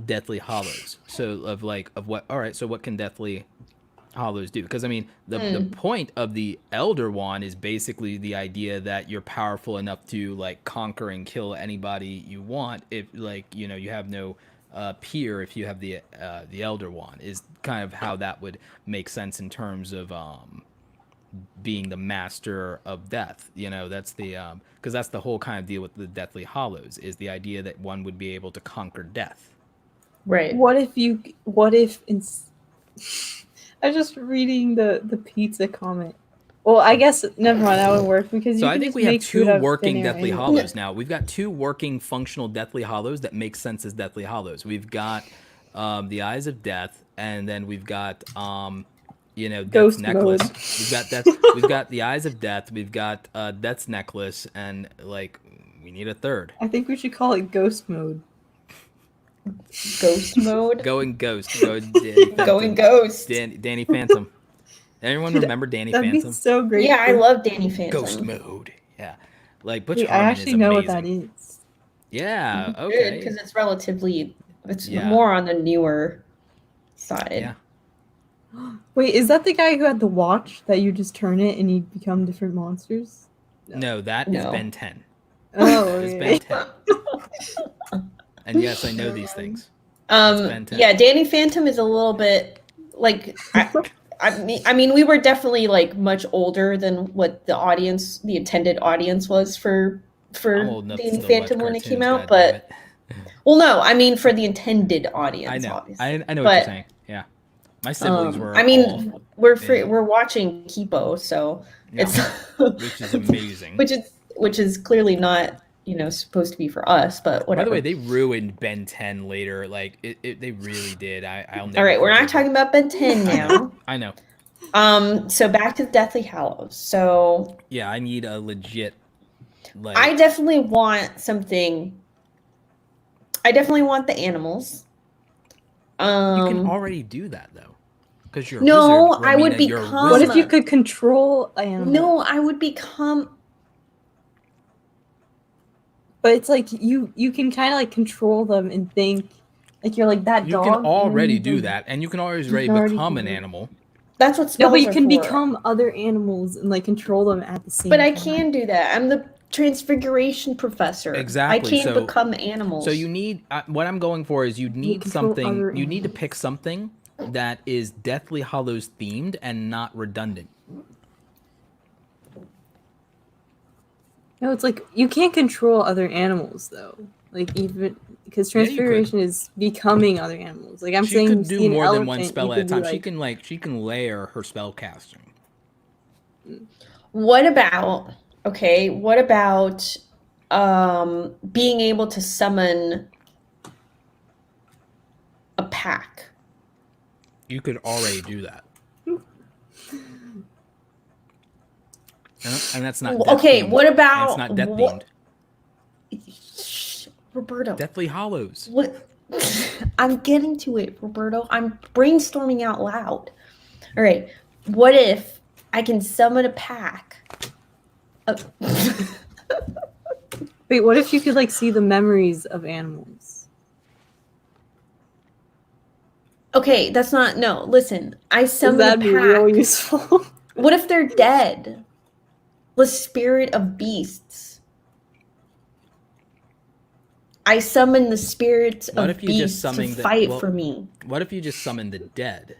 S1: Deathly Hollows. So what can Deathly Hollows do? Because I mean the point of the Elder Wand is basically the idea that you're powerful enough to like conquer and kill anybody you want if like you have no peer if you have the Elder Wand, is kind of how that would make sense in terms of being the master of death. That's the because that's the whole kind of deal with the Deathly Hollows, is the idea that one would be able to conquer death.
S3: Right.
S2: I was just reading the pizza comment. Well, I guess never mind, that would work because
S1: so I think we have 2 working Deathly Hollows now. We've got 2 working functional Deathly Hollows that make sense as Deathly Hollows. We've got the Eyes of Death, and then we've got Death's
S2: Ghost
S1: Necklace.
S2: mode.
S1: We've got Death. We've got the Eyes of Death. We've got Death's Necklace, and like we need a third.
S2: I think we should call it Ghost Mode.
S3: Ghost mode.
S1: Going Ghost. Going
S3: Ghost.
S1: Danny Phantom. Anyone remember Danny
S2: That'd
S1: Phantom?
S2: Be so great.
S3: Yeah, I love Danny Phantom.
S1: Ghost mode. Yeah, like Butch
S2: I
S1: Harmon
S2: actually
S1: is
S2: know
S1: amazing.
S2: what that is.
S1: Yeah. Okay.
S3: Because it's relatively, more on the newer side.
S1: Yeah.
S2: Wait, is that the guy who had the watch that you just turn it and you become different monsters?
S1: No, that is Ben 10.
S2: Oh,
S1: It's
S2: okay.
S1: Ben 10. And yes, I know these things.
S3: Yeah, Danny Phantom is a little bit like I mean we were definitely like much older than what the intended audience was for
S1: I'm old enough to
S3: Danny
S1: still
S3: Phantom
S1: watch
S3: when it came
S1: cartoons,
S3: out,
S1: goddammit.
S3: Well, no, I mean for the intended audience.
S1: I know.
S3: Obviously.
S1: I know what you're saying. Yeah. My siblings were
S3: I mean,
S1: all
S3: we're free.
S1: in.
S3: We're watching Kipo, so
S1: Yeah.
S3: it's
S1: Which is amazing.
S3: which is clearly not supposed to be for us, but whatever.
S1: By the way, they ruined Ben 10 later. Like they really did. I'll never.
S3: All right, we're not
S1: forgive them.
S3: talking about Ben 10 now.
S1: I know.
S3: So back to Deathly Hallows. So
S1: Yeah, I need a legit. Like,
S3: I definitely want something. I definitely want the animals.
S1: you can already do that though, because you're a
S3: No,
S1: wizard.
S3: I would
S1: Romina, you're a
S3: become-
S2: What
S1: wizard.
S2: if you could control animals?
S3: No, I would become.
S2: But it's like you can kind of like control them and think like you're like that
S1: You
S2: dog.
S1: can
S2: and
S1: already
S2: then
S1: do
S2: you
S1: that, and you can already
S2: already
S1: become an
S2: do it.
S1: animal.
S3: That's what
S2: No,
S3: spells
S2: but you
S3: are
S2: can
S3: for.
S2: become other animals and like control them at the same
S3: But
S2: time.
S3: I can do that. I'm the transfiguration professor.
S1: Exactly,
S3: I can
S1: so-
S3: become animals.
S1: So you need what I'm going for is you need
S2: control
S1: something.
S2: other
S1: You need to
S2: animals.
S1: pick something that is Deathly Hallows themed and not redundant.
S2: No, it's like you can't control other animals though. Like even because
S1: Yeah, you could.
S2: transfiguration is becoming other animals. Like I'm
S1: She
S2: saying,
S1: could
S2: you
S1: do
S2: see an
S1: more than one
S2: elephant,
S1: spell
S2: you
S1: at a
S2: could be
S1: time.
S2: like,
S1: She can layer her spell casting.
S3: What about being able to summon a pack?
S1: You could already do that. And that's not death
S3: Okay,
S1: themed.
S3: what
S1: And
S3: about
S1: it's not death
S3: what-
S1: themed.
S3: Shh, Roberto.
S1: Deathly Hallows.
S3: What? I'm getting to it, Roberto. I'm brainstorming out loud. All right. What if I can summon a pack?
S2: wait, what if you could like see the memories of animals?
S3: Okay, that's not. No, listen. I summon a
S2: That'd be
S3: pack.
S2: real useful.
S3: What if they're dead? The spirit of beasts. I summon the spirits
S1: What
S3: of
S1: if you just
S3: beasts to
S1: summon the-
S3: fight
S1: well-
S3: for me.
S1: What if you just summon the dead?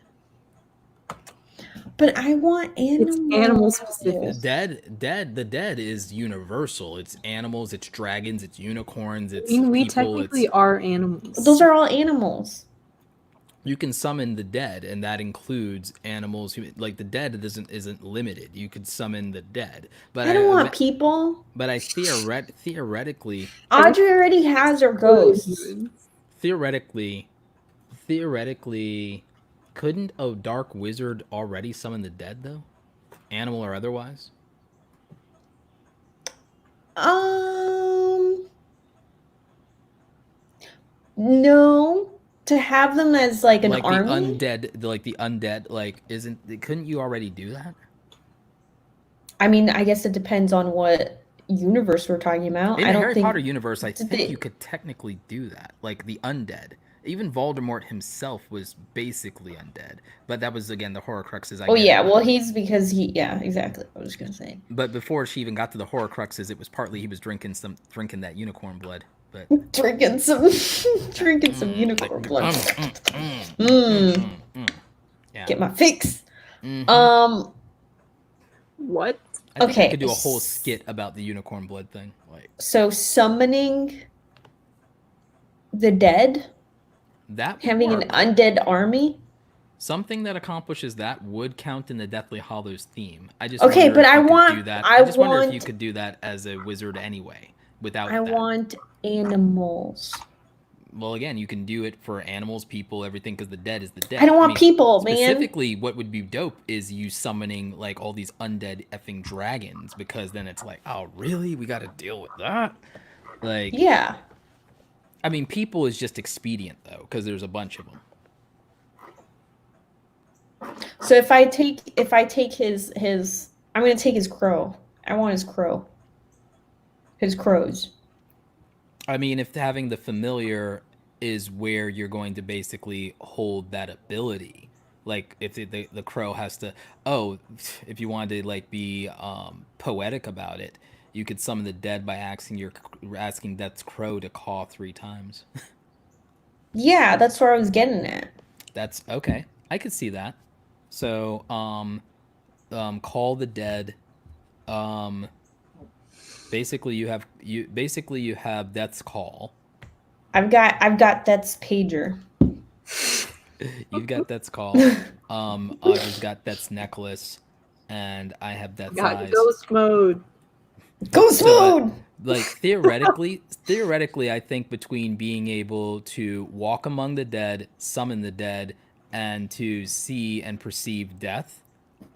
S3: But I want animals.
S2: It's animal specific.
S1: The dead is universal. It's animals, it's dragons, it's unicorns,
S2: I
S1: it's
S2: mean, we
S1: people.
S2: technically are animals.
S3: Those are all animals.
S1: You can summon the dead, and that includes animals who, like, the dead isn't limited. You could summon the dead, but
S3: I don't want people.
S1: But I theoretically,
S3: Audrey already has her ghosts.
S1: theoretically, couldn't a dark wizard already summon the dead though, animal or otherwise?
S3: No. To have them as like an
S1: Like
S3: army.
S1: the undead, like couldn't you already do that?
S3: I mean, I guess it depends on what universe we're talking about.
S1: In
S3: I
S1: the
S3: don't
S1: Harry
S3: think
S1: Potter universe, I think
S3: they-
S1: you could technically do that. Like the undead. Even Voldemort himself was basically undead. But that was, again, the Horcruxes.
S3: Oh yeah, well he's yeah, exactly. I was gonna say.
S1: But before she even got to the Horcruxes, it was partly he was drinking that unicorn blood. But
S3: Drinking some unicorn blood.
S1: Yeah.
S3: Get my fix.
S1: Mhm.
S2: What?
S1: I think I
S3: okay.
S1: could do a whole skit about the unicorn blood thing. Like
S3: So summoning the dead,
S1: that would
S3: having
S1: work.
S3: an undead army.
S1: Something that accomplishes that would count in the Deathly Hallows theme. I just
S3: Okay,
S1: wonder
S3: but
S1: if
S3: I
S1: you could
S3: want-
S1: do that.
S3: I
S1: I just wonder if you
S3: want-
S1: could do that as a wizard anyway, without
S3: I
S1: that.
S3: want animals.
S1: Well, again, you can do it for animals, people, everything, because the dead is the dead.
S3: I don't want people, man.
S1: Specifically, what would be dope is you summoning like all these undead effing dragons, because then it's like, oh, really? We got to deal with that? Like,
S3: Yeah.
S1: I mean, people is just expedient though, because there's a bunch of them.
S3: So if I take his I'm gonna take his crow. I want his crow. His crows.
S1: I mean, if having the familiar is where you're going to basically hold that ability, like if the crow has to, if you wanted to like be poetic about it, you could summon the dead by asking that crow to caw 3 times.
S3: Yeah, that's where I was getting at.
S1: That's okay. I could see that. So, call the dead. Basically you have Death's Call,
S3: I've got that's pager.
S1: You've got that's call. Audrey's got that's necklace, and I have that's
S2: Got
S1: eyes.
S2: ghost mode.
S3: Ghost mode.
S1: Like theoretically, I think between being able to walk among the dead, summon the dead, and to see and perceive death,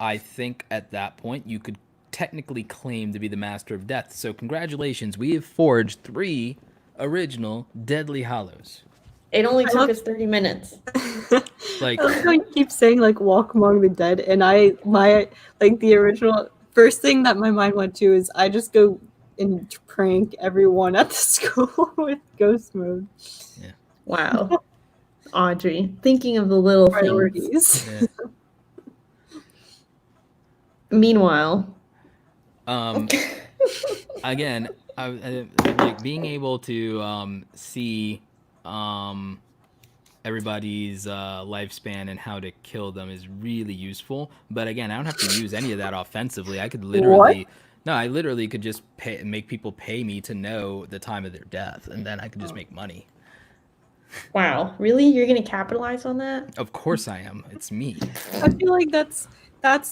S1: I think at that point you could technically claim to be the master of death. So congratulations, we have forged 3 original Deadly Hollows.
S3: It only took us 30 minutes.
S1: Like,
S2: I love how you keep saying like walk among the dead, and the original first thing that my mind went to is I just go and prank everyone at the school with ghost mode.
S1: yeah.
S3: Wow. Audrey, thinking of the little things.
S2: Priorities.
S1: Yeah.
S3: Meanwhile,
S1: Again, I like being able to see everybody's lifespan and how to kill them is really useful. But again, I don't have to use any of that offensively. I could literally, no, I literally could just make people pay me to know the time of their death, and then I could just make money.
S3: wow, really? You're gonna capitalize on that?
S1: Of course I am. It's me.
S2: I feel like that's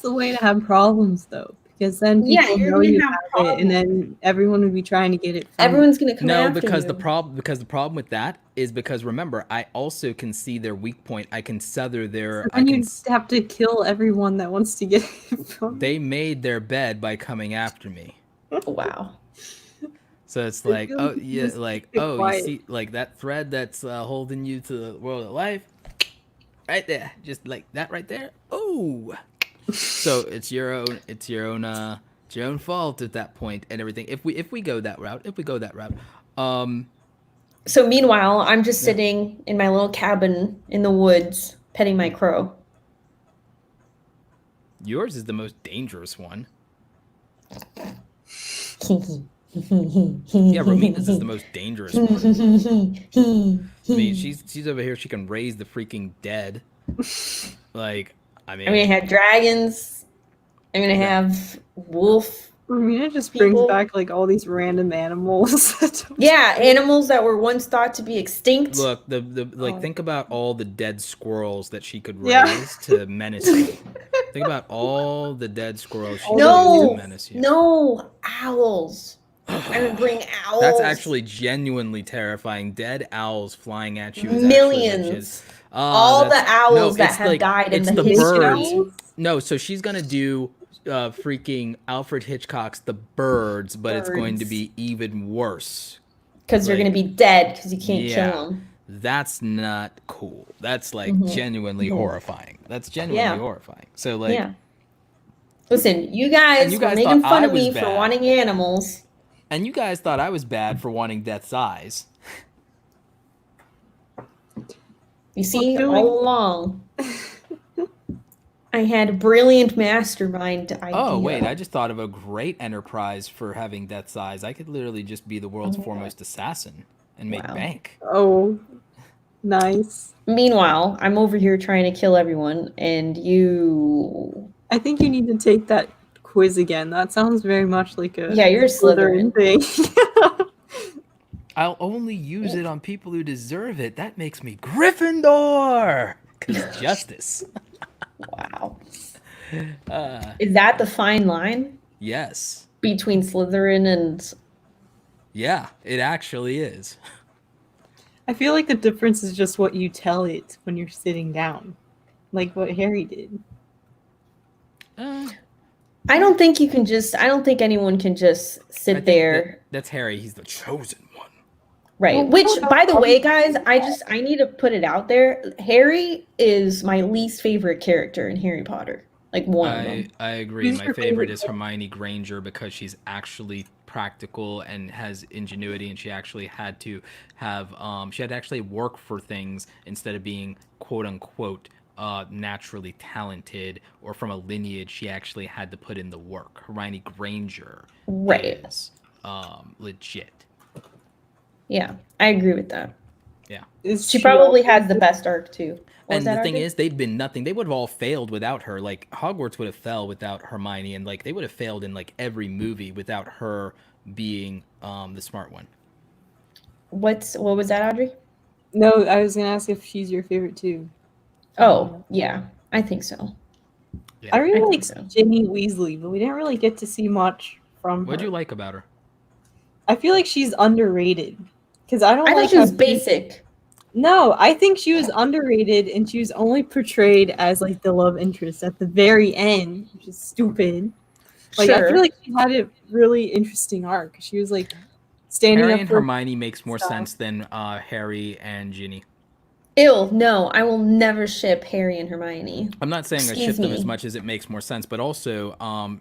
S2: the way to have problems though, because then people
S3: you're
S2: know
S3: gonna
S2: you
S3: have
S2: have it, and then everyone would be trying to get it. From
S3: Everyone's gonna come
S1: No,
S3: after
S1: because
S3: you.
S1: the problem with that is because remember, I also can see their weak point. I can sever their.
S2: And you have to kill everyone that wants to get it from.
S1: They made their bed by coming after me.
S3: Wow.
S1: So it's like,
S2: feel
S1: oh
S2: like
S1: yeah,
S2: just
S1: like,
S2: keep it
S1: oh,
S2: quiet.
S1: you see, like that thread that's holding you to the world of life, right there, just like that right there. Oh, so it's your own fault at that point and everything. If we go that route,
S3: So meanwhile, I'm just sitting in my little cabin in the woods, petting my crow.
S1: yours is the most dangerous one. Yeah, Romina's is the most dangerous one. I mean, she's over here. She can raise the freaking dead. Like, I mean,
S3: I'm gonna have dragons. I'm gonna have wolf.
S2: Romina just
S3: People-
S2: brings back like all these random animals.
S3: Yeah, animals that were once thought to be extinct.
S1: look, think about all the dead squirrels that she could raise
S2: Yeah.
S1: to menace you. Think about all the dead squirrels she could raise
S3: No,
S1: to menace you.
S3: no, owls. I would bring owls.
S1: That's actually genuinely terrifying. Dead owls flying at you is
S3: Millions.
S1: actually legit.
S3: all the owls that
S1: it's
S3: have died in
S1: it's
S3: the
S1: the
S3: history.
S1: birds. No, so she's gonna do freaking Alfred Hitchcock's The Birds, but it's going to
S3: Birds.
S1: be even worse.
S3: Because they're
S1: Like,
S3: gonna be dead because you can't
S1: yeah.
S3: kill them.
S1: That's not cool. That's like genuinely horrifying. That's genuinely
S3: Yeah.
S1: horrifying. So like,
S3: Yeah. Listen, you guys,
S1: you
S3: were
S1: guys
S3: making
S1: thought
S3: fun
S1: I
S3: of me
S1: was
S3: for
S1: bad.
S3: wanting animals.
S1: and you guys thought I was bad for wanting Death's eyes.
S3: You see,
S2: doing-
S3: all along, I had a brilliant mastermind idea.
S1: Oh wait, I just thought of a great enterprise for having Death's eyes. I could literally just be the world's foremost assassin and make
S3: Wow.
S1: bank.
S2: Oh, nice.
S3: Meanwhile, I'm over here trying to kill everyone, and you.
S2: I think you need to take that quiz again. That sounds very much like a
S3: Yeah, you're a Slytherin.
S2: thing.
S1: I'll only use it on people who deserve it. That makes me Gryffindor. Cause justice.
S3: Wow. Is that the fine line
S1: Yes.
S3: between Slytherin and.
S1: Yeah, it actually is.
S2: I feel like the difference is just what you tell it when you're sitting down, like what Harry did.
S3: I don't think you can just. I don't think anyone can just
S1: I
S3: sit
S1: think
S3: there.
S1: that's Harry. He's the chosen one.
S3: Right.
S2: Well,
S3: Which,
S2: no,
S3: by the
S2: no.
S3: way, guys, I need to put it out there. Harry is my least favorite character in Harry Potter. Like one of them.
S1: I agree.
S2: Who's
S1: My
S2: your
S1: favorite
S2: favorite
S1: is Hermione Granger because she's actually practical and has ingenuity, and she actually had to have she had to actually work for things instead of being quote unquote naturally talented or from a lineage. She actually had to put in the work. Hermione Granger
S3: Right.
S1: is legit.
S3: Yeah, I agree with that.
S1: Yeah.
S2: Is
S3: She probably has the best arc too. What was
S1: And
S3: that
S1: the thing
S3: arc?
S1: is, they'd been nothing. They would have all failed without her. Like Hogwarts would have failed without Hermione, and like they would have failed in like every movie without her being the smart one.
S3: what was that, Audrey?
S2: No, I was gonna ask if she's your favorite too.
S3: Oh, yeah, I think so.
S2: I
S3: I
S2: really
S3: think
S2: like
S3: so.
S2: Ginny Weasley, but we didn't really get to see much from
S1: What'd
S2: her.
S1: you like about her?
S2: I feel like she's underrated because I don't
S3: I
S2: like
S3: thought she was
S2: how
S3: basic.
S2: No, I think she was underrated and she was only portrayed as like the love interest at the very end, which is stupid. Like I feel
S3: Sure.
S2: like she had a really interesting arc. She was like standing
S1: Harry
S2: up
S1: and
S2: for
S1: Hermione makes more
S2: stuff.
S1: sense than Harry and Ginny.
S3: Ew, no, I will never ship Harry and Hermione.
S1: I'm not saying I
S3: Excuse
S1: ship them as
S3: me.
S1: much as it makes more sense, but also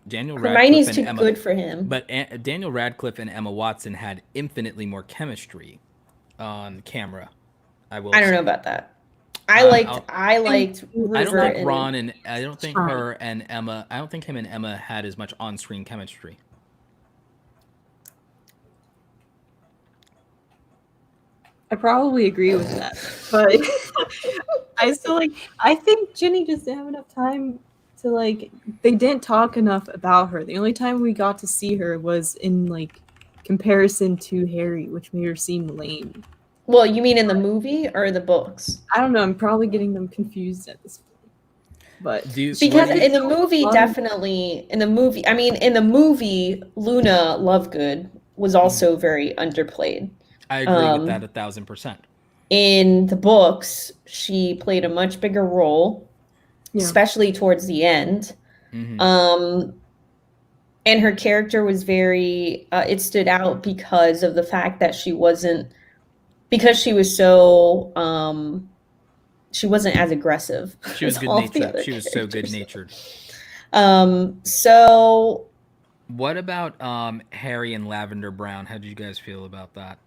S1: Daniel Radcliffe
S3: Hermione's
S1: and
S3: too
S1: Emma.
S3: good for him.
S1: But Daniel Radcliffe and Emma Watson had infinitely more chemistry on camera. I will.
S3: I don't
S1: say.
S3: know about that. I
S2: I
S3: liked
S1: I don't
S3: River
S1: think
S3: and
S1: Ron and I don't think
S2: Fine.
S1: her and Emma. I don't think him and Emma had as much on-screen chemistry.
S2: I probably agree with that, but I think Ginny just didn't have enough time to like. They didn't talk enough about her. The only time we got to see her was in like comparison to Harry, which made her seem lame.
S3: Well, you mean in the movie or the books?
S2: I don't know. I'm probably getting them confused at this point. But
S3: Because in the movie, definitely in the movie, I mean, in the movie, Luna Lovegood was also very underplayed.
S1: I agree with that 1,000%.
S3: In the books, she played a much bigger role, especially towards the end. And her character was very, it stood out because of the fact that she wasn't, because she was so, she wasn't as aggressive.
S1: She was good-natured. She was so good-natured.
S3: So
S1: what about Harry and Lavender Brown? How did you guys feel about that?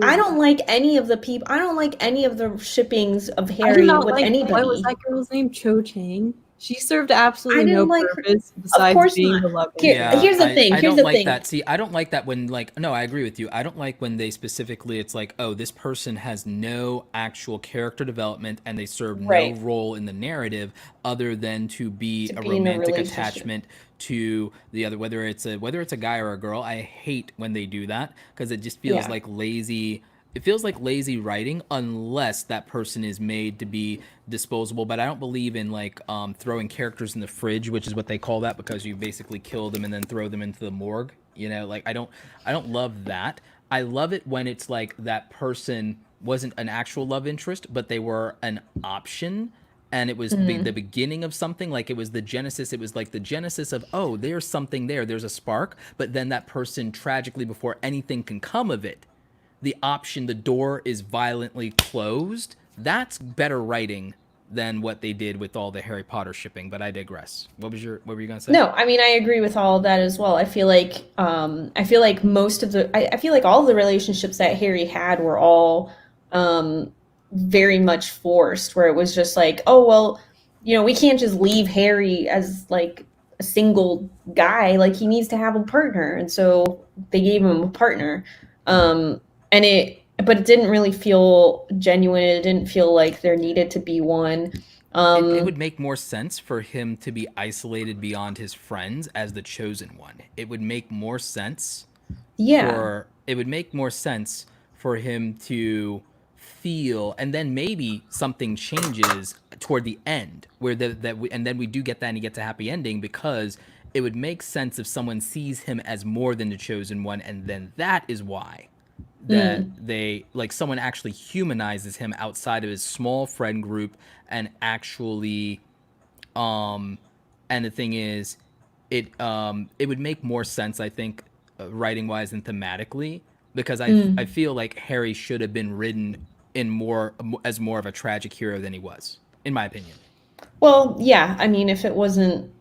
S3: I don't like any of the people. I don't like any of the shippings of Harry with anybody.
S2: What was that girl's name? Cho Chang. She served absolutely no purpose besides
S3: of course
S2: being
S3: not.
S2: the love.
S3: Here's the thing.
S1: I don't like that. See, I don't like that when like no, I agree with you. I don't like when they specifically it's like, oh, this person has no actual character development and they serve no role in the narrative other than to be a romantic attachment to the other, whether it's a guy or a girl. I hate when they do that because it just feels like lazy. It feels like lazy writing unless that person is made to be disposable. But I don't believe in like throwing characters in the fridge, which is what they call that, because you basically kill them and then throw them into the morgue. You know, like I don't love that. I love it when it's like that person wasn't an actual love interest, but they were an option. And it was the beginning of something, like it was the genesis. It was like the genesis of, oh, there's something there. There's a spark. But then that person tragically, before anything can come of it, the door is violently closed. That's better writing than what they did with all the Harry Potter shipping. But I digress. What were you gonna say?
S3: No, I mean I agree with all of that as well. I feel like most of the I feel like all of the relationships that Harry had were all very much forced, where it was just like, oh well, you know, we can't just leave Harry as like a single guy. Like he needs to have a partner, and so they gave him a partner. But it didn't really feel genuine. It didn't feel like there needed to be one.
S1: It would make more sense for him to be isolated beyond his friends as the chosen one. It would make more sense.
S3: Yeah.
S1: It would make more sense for him to feel, and then maybe something changes toward the end, where and then we do get that, and he gets a happy ending, because it would make sense if someone sees him as more than the chosen one, and then that is why that they like someone actually humanizes him outside of his small friend group and actually and the thing is it would make more sense, I think, writing wise and thematically, because I feel like Harry should have been written in more of a tragic hero than he was, in my opinion.
S3: Well, yeah, I mean, if it wasn't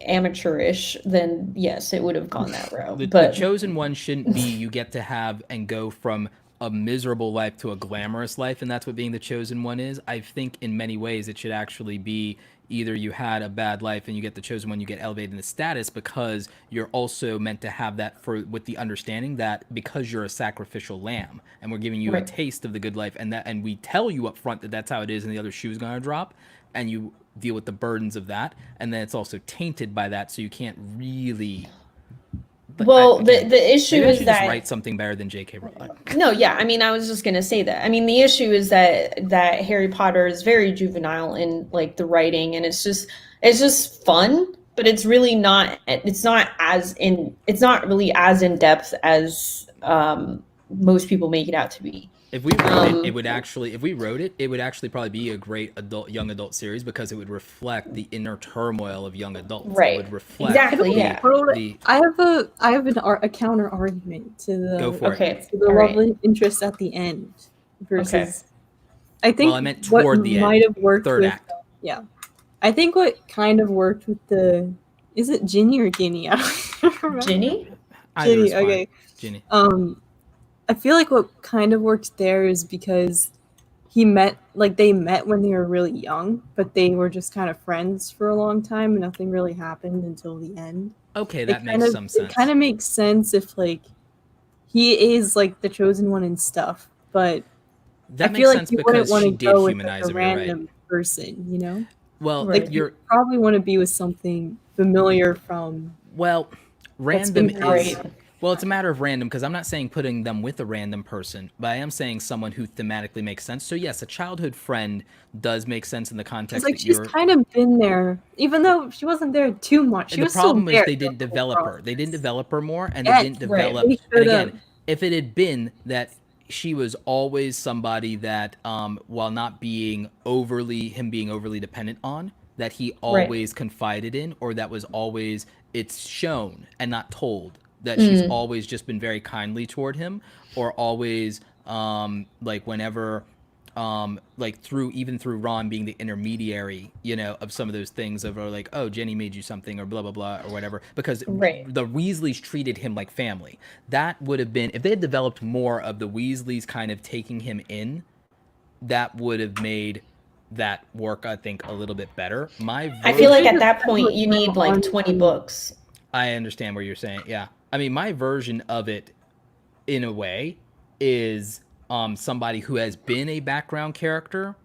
S3: amateurish, then yes, it would have gone that route.
S1: The chosen one shouldn't be you get to have and go from a miserable life to a glamorous life, and that's what being the chosen one is. I think in many ways it should actually be either you had a bad life and you get the chosen one, you get elevated in the status, because you're also meant to have that with the understanding that because you're a sacrificial lamb and we're giving you a taste of the good life, and we tell you up front that that's how it is and the other shoe's going to drop, and you deal with the burdens of that, and then it's also tainted by that, so you can't really But
S3: Well,
S1: again,
S3: the issue
S1: maybe I
S3: is
S1: should just
S3: that
S1: write something better than J.K. Rowling.
S3: no, yeah, I mean, I was just gonna say that. I mean, the issue is that Harry Potter is very juvenile in like the writing, and it's just fun, but it's really not. It's not really as in depth as most people make it out to be.
S1: If we wrote it, it would actually. If we wrote it, it would actually probably be a great young adult series because it would reflect the inner turmoil of young adults.
S3: Right.
S1: It would reflect
S3: Exactly, yeah.
S2: I have a counter argument to
S1: Go for it.
S2: to the
S3: All right.
S2: lovely interest at the end versus.
S3: Okay.
S2: I think
S1: Well, I meant
S2: what
S1: toward the
S2: might
S1: end,
S2: have worked
S1: third
S2: with
S1: act.
S2: yeah, I think what kind of worked with the is it Ginny or Guinea? I don't remember.
S3: Ginny?
S1: Either is
S2: Ginny,
S1: fine.
S2: okay.
S1: Ginny.
S2: I feel like what kind of worked there is because they met when they were really young, but they were just kind of friends for a long time and nothing really happened until the end.
S1: Okay, that makes some sense.
S2: It kind of makes sense if like he is like the chosen one and stuff, but
S1: that
S2: I
S1: makes
S2: feel like
S1: sense
S2: you
S1: because
S2: wouldn't
S1: she
S2: want to
S1: did
S2: go with
S1: humanize
S2: like, a
S1: him. You're
S2: random
S1: right.
S2: person, you know?
S1: Well,
S3: Right.
S2: You probably want to be with something familiar from.
S1: Well,
S2: That's
S1: random
S2: been
S1: is
S3: great.
S1: well, it's a matter of random because I'm not saying putting them with a random person, but I am saying someone who thematically makes sense. So yes, a childhood friend does make sense in the context
S2: Like
S1: that
S2: she's
S1: you're.
S2: kind of been there, even though she wasn't there too much. She
S1: The
S2: was
S1: problem
S2: still
S1: is
S2: there
S1: they
S2: the
S1: didn't
S2: whole
S1: develop her.
S2: process.
S1: They didn't develop her more, and
S2: Yes,
S1: they didn't
S3: right.
S1: develop.
S2: They
S1: And
S2: should've.
S1: again, if it had been that she was always somebody that, while not being overly dependent on, that he always confided in, or that was always it's shown and not told that she's always just been very kindly toward him, or always like whenever like through Ron being the intermediary, you know, of some of those things of like, oh, Jenny made you something or blah blah blah or whatever, because
S3: Right.
S1: the Weasleys treated him like family. That would have been if they had developed more of the Weasleys kind of taking him in, that would have made that work, I think, a little bit better.
S3: I feel like at that point you need like 20 books.
S1: I understand what you're saying. Yeah. I mean, my version of it, in a way, is somebody who has been a background character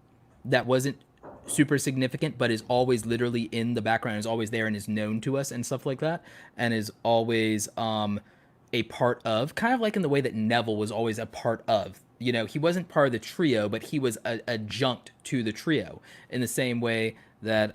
S1: that wasn't super significant, but is always literally in the background, is always there and is known to us and stuff like that, and is always a part of, kind of like in the way that Neville was always a part of. You know, he wasn't part of the trio, but he was adjunct to the trio in the same way that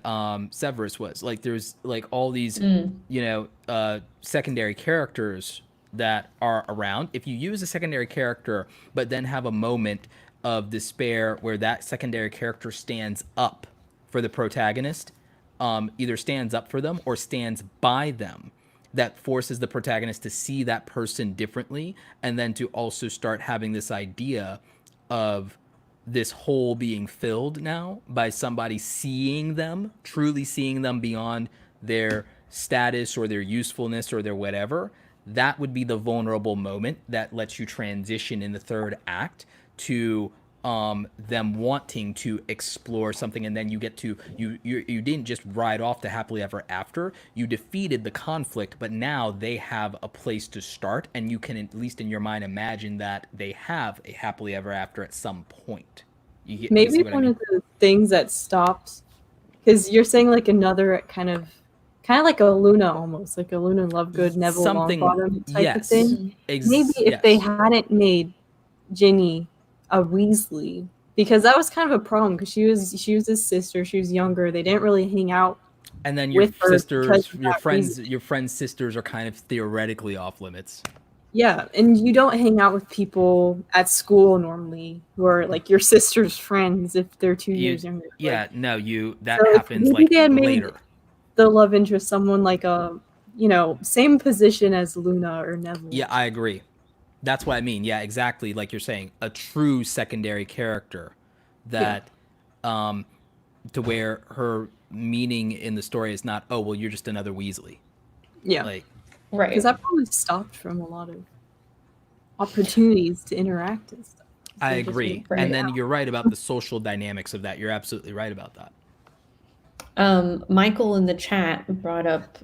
S1: Severus was. Like, there's like all these, you know, secondary characters that are around. If you use a secondary character, but then have a moment of despair where that secondary character stands up for the protagonist, either stands up for them or stands by them, that forces the protagonist to see that person differently, and then to also start having this idea of this hole being filled now by somebody seeing them, truly seeing them beyond their status or their usefulness or their whatever. That would be the vulnerable moment that lets you transition in the third act to them wanting to explore something, and then you get to you didn't just ride off to happily ever after. You defeated the conflict, but now they have a place to start, and you can, at least in your mind, imagine that they have a happily ever after at some point.
S2: Maybe one of the things that stopped, because you're saying like another kind of like a Luna, almost like a Luna Lovegood, Neville Longbottom type of thing. Maybe if they hadn't made Ginny a Weasley, because that was kind of a problem, because she was his sister, she was younger, they didn't really hang out.
S1: And then your sisters, your
S2: friends'
S1: sisters are kind of theoretically off limits.
S2: Yeah, and you don't hang out with people at school normally who are like your sister's friends if they're 2 years younger.
S1: Yeah,
S2: like,
S1: no, that happens like later.
S2: The love interest, someone like a, you know, same position as Luna or Neville.
S1: Yeah, I agree. That's what I mean. Yeah, exactly. Like you're saying, a true secondary character that, to where her meaning in the story is not, oh, well, you're just another Weasley.
S2: Yeah.
S1: Like,
S3: right.
S2: Because that probably stopped from a lot of opportunities to interact and stuff. So
S1: I agree. And then you're right about the social dynamics of that. You're absolutely right about that.
S3: Michael in the chat brought up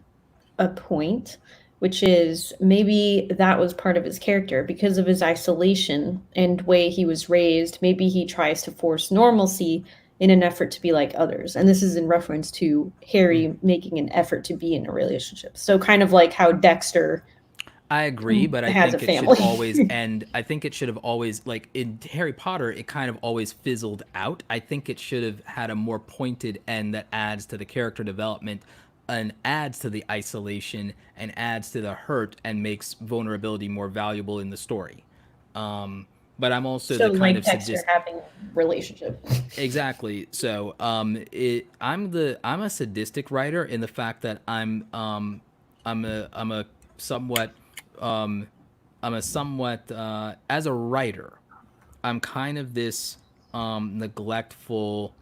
S3: a point, which is maybe that was part of his character because of his isolation and way he was raised. Maybe he tries to force normalcy in an effort to be like others. And this is in reference to Harry making an effort to be in a relationship. So kind of like how Dexter
S1: I agree, but I
S3: has
S1: think
S3: a
S1: it should
S3: family.
S1: always end. I think it should have always, like in Harry Potter, it kind of always fizzled out. I think it should have had a more pointed end that adds to the character development and adds to the isolation and adds to the hurt and makes vulnerability more valuable in the story. But I'm also
S3: So
S1: the kind
S3: like
S1: of
S3: Dexter having a relationship.
S1: exactly. So I'm a sadistic writer in the fact that I'm a somewhat um, I'm a somewhat as a writer, I'm kind of this neglectful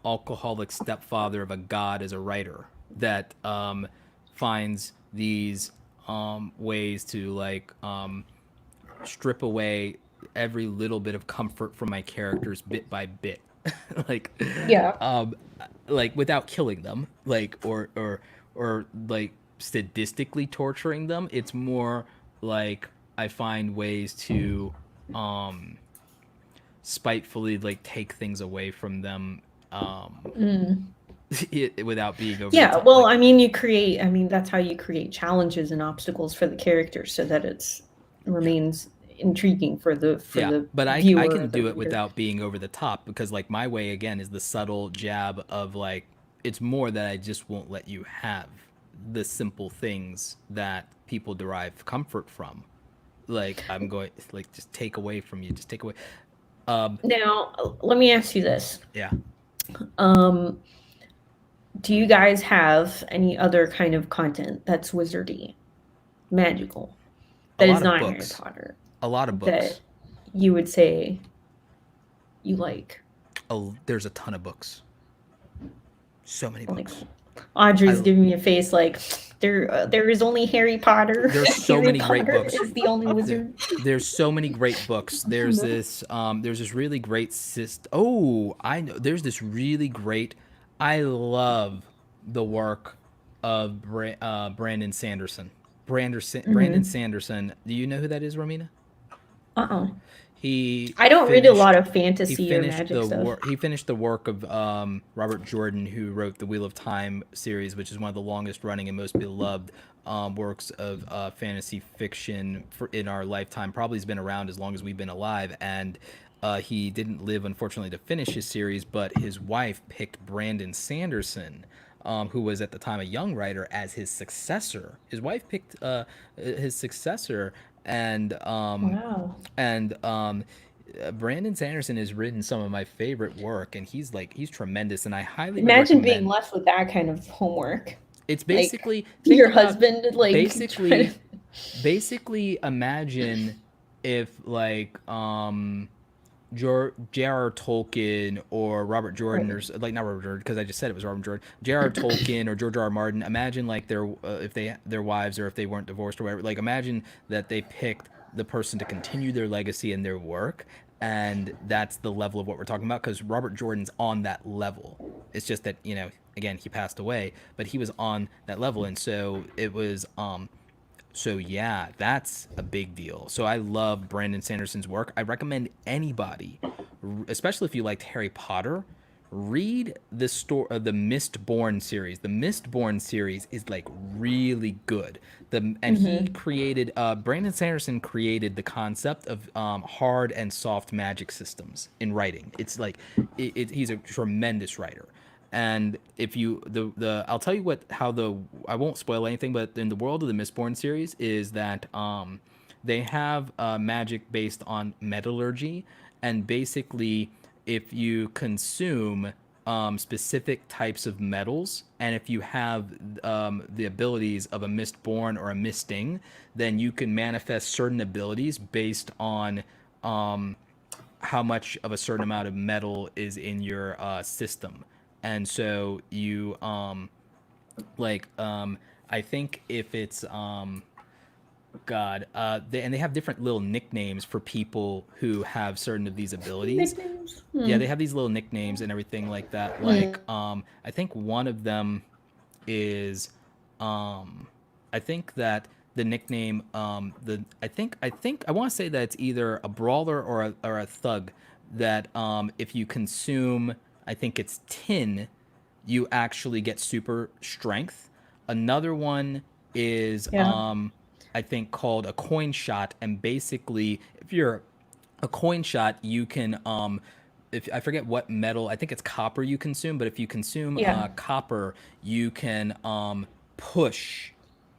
S1: alcoholic stepfather of a god as a writer that finds these ways to like strip away every little bit of comfort from my characters bit by bit like
S3: Yeah.
S1: like without killing them like or like sadistically torturing them. It's more like I find ways to um spitefully like take things away from them without being over the
S3: Yeah,
S1: top.
S3: well,
S1: Like,
S3: I mean, that's how you create challenges and obstacles for the characters so that it's remains intriguing for the
S1: yeah, but I
S3: viewer or
S1: can
S3: the
S1: do it
S3: reader.
S1: without being over the top because like my way again is the subtle jab of like it's more that I just won't let you have the simple things that people derive comfort from. Like I'm going like just take away from you, just take away.
S3: Now, let me ask you this.
S1: Yeah.
S3: Um, do you guys have any other kind of content that's wizardy, magical,
S1: A
S3: that is
S1: lot of
S3: not Harry
S1: books.
S3: Potter,
S1: A lot of
S3: that
S1: books.
S3: you would say you like?
S1: Oh, there's a ton of books. So many
S3: Like
S1: books.
S3: Audrey's
S1: I
S3: giving me a face like there is only Harry Potter.
S1: there's so
S3: Harry
S1: many great
S3: Potter
S1: books.
S3: is the only wizard.
S1: There's so many great books. There's this really great oh, I know there's this really great I love the work of Brandon Sanderson. Brandon Sanderson. Do you know who that is, Romina?
S3: Uh-uh.
S1: He
S3: I don't read a lot
S1: finished
S3: of fantasy or magic stuff.
S1: He finished the work of Robert Jordan, who wrote the Wheel of Time series, which is one of the longest running and most beloved works of fantasy fiction in our lifetime. Probably has been around as long as we've been alive, and he didn't live, unfortunately, to finish his series. But his wife picked Brandon Sanderson, who was at the time a young writer, as his successor. His wife picked his successor, and
S3: Wow.
S1: Brandon Sanderson has written some of my favorite work, and he's tremendous, and I highly would
S3: Imagine being
S1: recommend.
S3: left with that kind of homework.
S1: It's
S3: Like
S1: basically
S3: your husband like
S1: basically basically imagine if like J.R.R. Tolkien or Robert Jordan, or like not Robert Jordan because I just said it was Robert Jordan, J.R.R. Tolkien or George R. R. Martin. Imagine like if their wives or if they weren't divorced or whatever. Like imagine that they picked the person to continue their legacy and their work, and that's the level of what we're talking about. Because Robert Jordan's on that level. It's just that again he passed away, but he was on that level, and so it was so yeah, that's a big deal. So I love Brandon Sanderson's work. I recommend anybody, especially if you liked Harry Potter, read the the Mistborn series. The Mistborn series is like really good. He created Brandon Sanderson created the concept of hard and soft magic systems in writing. It's like he's a tremendous writer. And if you I'll tell you I won't spoil anything, but in the world of the Mistborn series is that they have magic based on metallurgy, and basically if you consume specific types of metals, and if you have the abilities of a Mistborn or a Misting, then you can manifest certain abilities based on how much of a certain amount of metal is in your system. And so you I think if it's and they have different little nicknames for people who have certain of these abilities.
S3: nicknames.
S1: Yeah, they have these little nicknames and everything like that. Like I think one of them is I think that the nickname I want to say that it's either a brawler or a thug that if you consume, I think it's tin, you actually get super strength. Another one is
S3: Yeah.
S1: I think, called a coin shot, and basically, if you're a coin shot, you can if I forget what metal, I think it's copper you consume, but if you consume
S3: Yeah.
S1: copper, you can push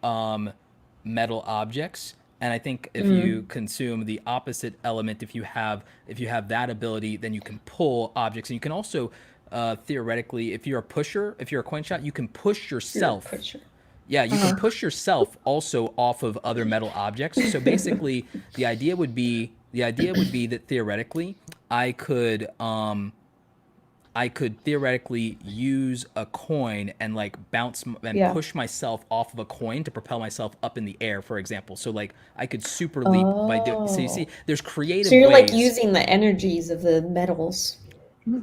S1: metal objects. And I think if you consume the opposite element, if you have that ability, then you can pull objects, and you can also theoretically, if you're a pusher, if you're a coin shot, you can push
S3: You're a
S1: yourself.
S3: pusher.
S1: Yeah, you can push yourself also off of other metal objects. So basically, the idea would be that theoretically, I could theoretically use a coin and like bounce and
S3: Yeah.
S1: push myself off of a coin to propel myself up in the air, for example. So like I could super leap by doing. So you see,
S3: Oh.
S1: there's creative
S3: So you're like
S1: ways.
S3: using the energies of the metals.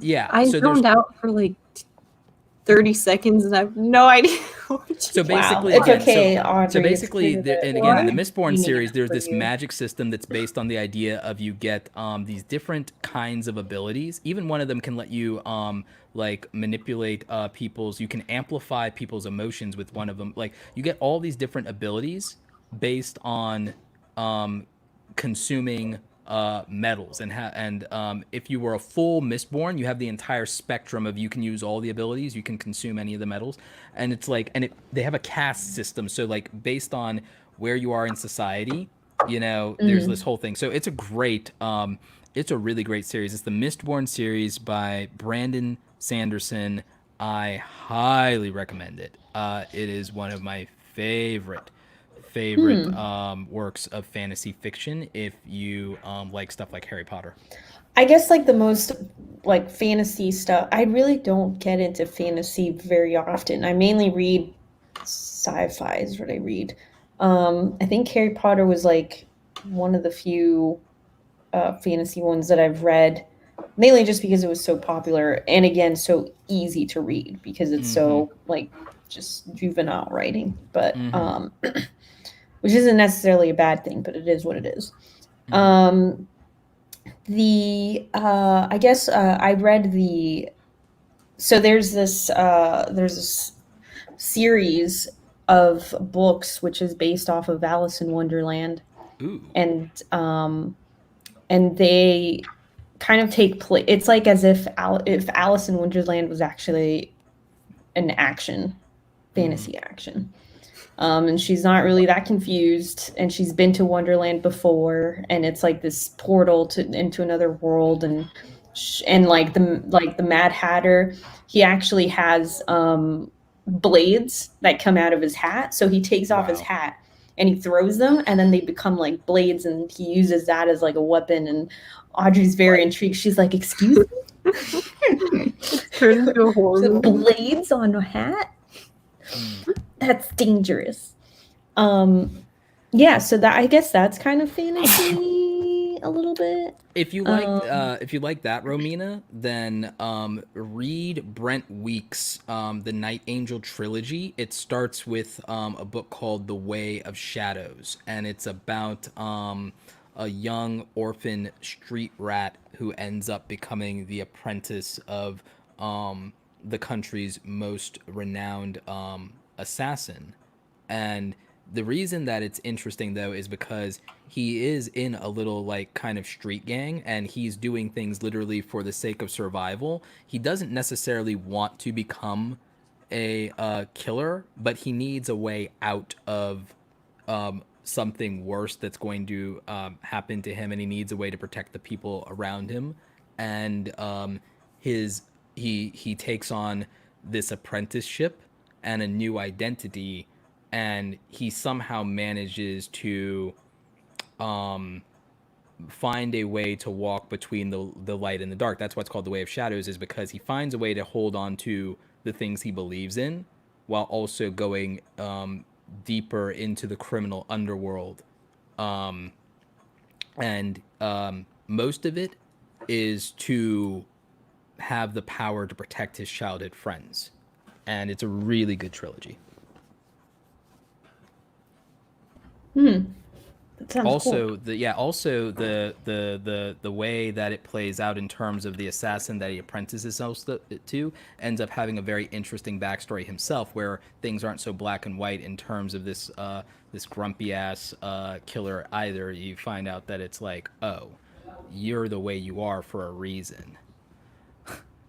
S1: Yeah.
S2: I
S1: So there's
S2: zoned out for like 30 seconds and I have no idea what you
S1: So basically,
S3: Wow. It's
S1: again,
S3: okay, Audrey.
S1: so
S3: It's
S1: basically,
S3: kind of the
S1: and again, in the
S2: What?
S1: Mistborn
S3: meaning
S1: series, there's
S3: for
S1: this
S3: you.
S1: magic system that's based on the idea of you get these different kinds of abilities. Even one of them can let you like manipulate people's. You can amplify people's emotions with one of them. Like you get all these different abilities based on consuming metals, and if you were a full Mistborn, you have the entire spectrum of, you can use all the abilities, you can consume any of the metals, and it's like, and they have a caste system, so like based on where you are in society, you know, there's this whole thing. So it's a great it's a really great series. It's the Mistborn series by Brandon Sanderson. I highly recommend it. It is one of my favorite works of fantasy fiction if you like stuff like Harry Potter.
S3: I guess like the most like fantasy stuff. I really don't get into fantasy very often. I mainly read sci-fi is what I read. I think Harry Potter was like one of the few fantasy ones that I've read, mainly just because it was so popular and again so easy to read because it's so like just juvenile writing. But which isn't necessarily a bad thing, but it is what it is. I guess I read the so there's this series of books which is based off of Alice in Wonderland.
S1: Ooh.
S3: And they kind of take place. It's like as if Alice in Wonderland was actually an action fantasy action. And she's not really that confused, and she's been to Wonderland before, and it's like this portal into another world, and like the Mad Hatter, he actually has blades that come out of his hat, so he takes off his hat and he throws them, and then they become like blades, and he uses that as like a weapon. And Audrey's very intrigued. She's like, "Excuse me?"
S2: Turns into a horror.
S3: Blades on a hat? That's dangerous. Yeah, so that I guess that's kind of fantasy a little bit.
S1: If you like that, Romina, then read Brent Weeks' The Night Angel trilogy. It starts with a book called The Way of Shadows, and it's about a young orphan street rat who ends up becoming the apprentice of the country's most renowned assassin. And the reason that it's interesting, though, is because he is in a little like kind of street gang, and he's doing things literally for the sake of survival. He doesn't necessarily want to become a killer, but he needs a way out of something worse that's going to happen to him, and he needs a way to protect the people around him. And he takes on this apprenticeship and a new identity, and he somehow manages to find a way to walk between the light and the dark. That's what's called the Way of Shadows, is because he finds a way to hold on to the things he believes in while also going deeper into the criminal underworld. And most of it is to have the power to protect his childhood friends. And it's a really good trilogy.
S3: The Sounds
S1: Also,
S3: cool.
S1: the way that it plays out in terms of the assassin that he apprentices himself to ends up having a very interesting backstory himself, where things aren't so black and white in terms of this grumpy ass killer either. You find out that it's like, oh, you're the way you are for a reason.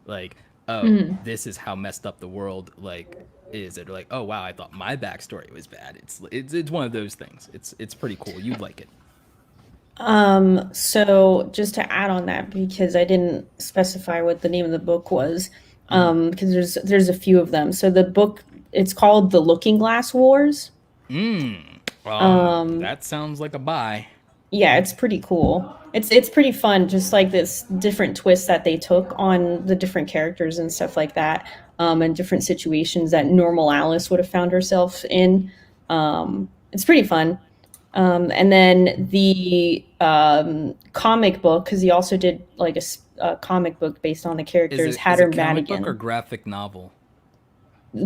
S1: Like, oh,
S3: Mhm.
S1: this is how messed up the world like is. It like, oh wow, I thought my backstory was bad. It's one of those things. It's pretty cool. You'd like it.
S3: So just to add on that, because I didn't specify what the name of the book was, because there's a few of them. So the book, it's called The Looking Glass Wars. Um,
S1: That sounds like a buy.
S3: yeah, it's pretty cool. It's pretty fun, just like this different twist that they took on the different characters and stuff like that, and different situations that normal Alice would have found herself in. It's pretty fun. And then the comic book, because he also did like a comic book based on the
S1: Is
S3: characters,
S1: it is
S3: Hatter
S1: it comic book or
S3: Madigan.
S1: graphic novel?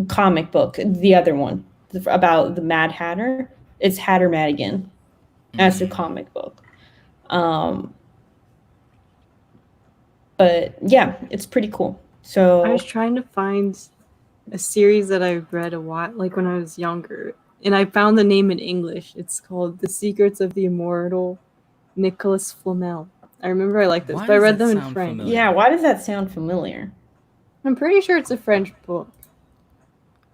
S3: Comic book, the other one about the Mad Hatter. It's Hatter Madigan. That's the comic book. Um, but yeah, it's pretty cool.
S2: I was
S3: So
S2: trying to find a series that I read a while, like when I was younger, and I found the name in English. It's called The Secrets of the Immortal Nicholas Flamel. I remember I liked this,
S1: Why
S2: but I
S1: does
S2: read
S1: that
S2: them in
S1: sound
S2: French.
S1: familiar?
S3: yeah, why does that sound familiar?
S2: I'm pretty sure it's a French book.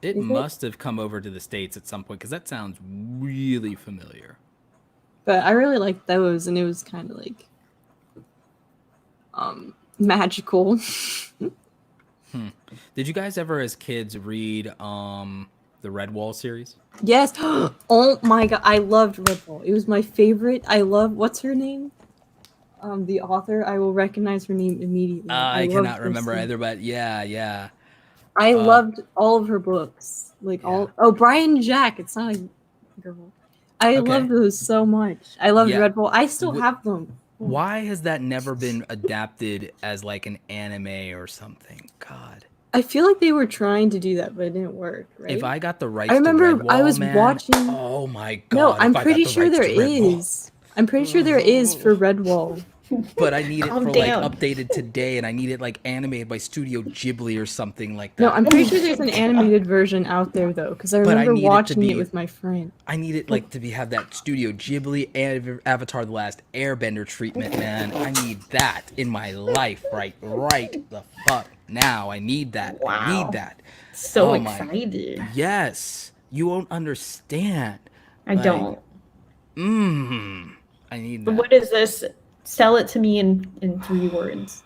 S1: It
S2: Is it?
S1: must have come over to the States at some point because that sounds really familiar.
S2: But I really liked those, and it was kind of like magical.
S1: Did you guys ever, as kids, read the Redwall series?
S2: Yes. Oh my god, I loved Redwall. It was my favorite. I love, what's her name? The author. I will recognize her name immediately. I
S1: I
S2: loved
S1: cannot
S2: her
S1: remember
S2: so.
S1: either, but yeah.
S2: I
S1: Uh,
S2: loved all of her books. Like
S1: Yeah.
S2: Brian and Jack. It's not a girl. I
S1: Okay.
S2: love those so much. I loved
S1: Yeah.
S2: Redwall. I still have them.
S1: Why has that never been adapted as like an anime or something? God.
S2: I feel like they were trying to do that, but it didn't work, right?
S1: If I got the rights
S2: I remember
S1: to Redwall,
S2: I was
S1: man,
S2: watching.
S1: oh my
S2: No,
S1: god!
S2: I'm
S1: If I got
S2: pretty
S1: the
S2: sure
S1: rights
S2: there
S1: to Redwall.
S2: is. I'm pretty sure there is for Redwall.
S1: But I need it
S3: Calm
S1: for
S3: down.
S1: like updated today, and I need it like animated by Studio Ghibli or something like that.
S2: No, I'm pretty sure there's an animated version out there though, because I
S1: But I
S2: remember
S1: need it to
S2: watching
S1: be-
S2: it with my friend.
S1: I need it like to have that Studio Ghibli and Avatar: The Last Airbender treatment, man. I need that in my life right the fuck now. I need that. I
S3: Wow.
S1: need that.
S3: So
S1: Oh my-
S3: excited.
S1: Yes, you won't understand.
S3: I
S1: Like,
S3: don't.
S1: I need
S3: But
S1: that.
S3: what is this? Sell it to me in 3 words.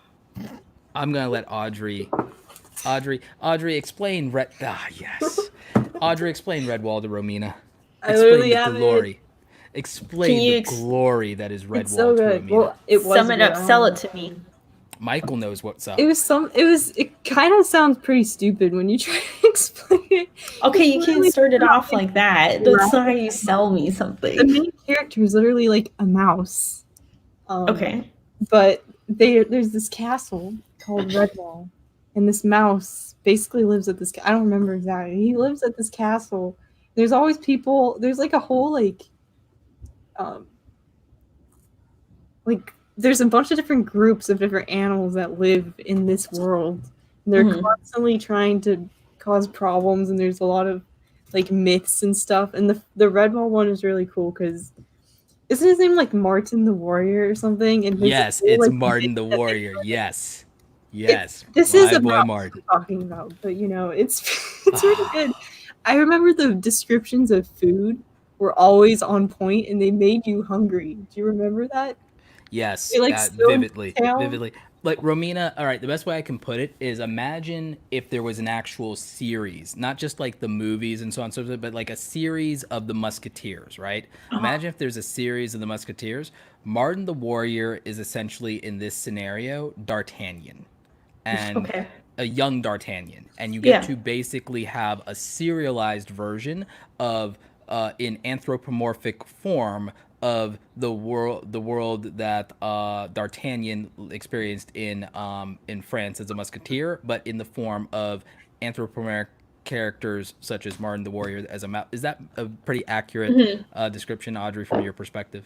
S1: I'm gonna let Audrey, explain Red. Ah, yes. Audrey, explain Redwall to Romina.
S2: I
S1: Explain
S2: literally
S1: the
S2: have it.
S1: glory. Explain
S3: Can you
S1: the glory that is Redwall
S2: It's so
S1: to
S2: good.
S1: Romina.
S2: Well, it was
S3: Sum it
S2: good.
S3: up. Sell it to me.
S1: Michael knows what's up.
S2: It kind of sounds pretty stupid when you try to explain it.
S3: Okay, you
S2: It's
S3: can't
S2: literally
S3: start it
S2: about,
S3: off like that. That's not how you sell me
S2: the
S3: something.
S2: main character is literally like a mouse.
S3: Okay.
S2: But there's this castle called Redwall, and this mouse basically lives at this. I don't remember exactly. He lives at this castle. There's always people. There's like a whole like there's a bunch of different groups of different animals that live in this world. And they're
S3: Mhm.
S2: constantly trying to cause problems, and there's a lot of like myths and stuff. And the Redwall one is really cool because isn't his name like Martin the Warrior or something? And his
S1: Yes,
S2: whole,
S1: it's
S2: like,
S1: Martin the
S2: myth that they
S1: Warrior.
S2: live in.
S1: Yes. Yes.
S2: This
S1: my
S2: is a
S1: boy
S2: mouse
S1: Martin.
S2: I'm talking about, but it's it's really good. I remember the descriptions of food were always on point, and they made you hungry. Do you remember that?
S1: Yes,
S2: It, like, still
S1: vividly,
S2: detail.
S1: vividly. Like Romina, all right, the best way I can put it is imagine if there was an actual series, not just like the movies and so on and so forth, but like a series of the Musketeers, right? Imagine if there's a series of the Musketeers. Martin the Warrior is essentially in this scenario D'Artagnan, and
S3: Okay.
S1: a young D'Artagnan, and you get
S3: Yeah.
S1: to basically have a serialized version of in anthropomorphic form of the world that D'Artagnan experienced in France as a musketeer, but in the form of anthropomorphic characters such as Martin the Warrior as a map. Is that a pretty accurate description, Audrey, from your perspective?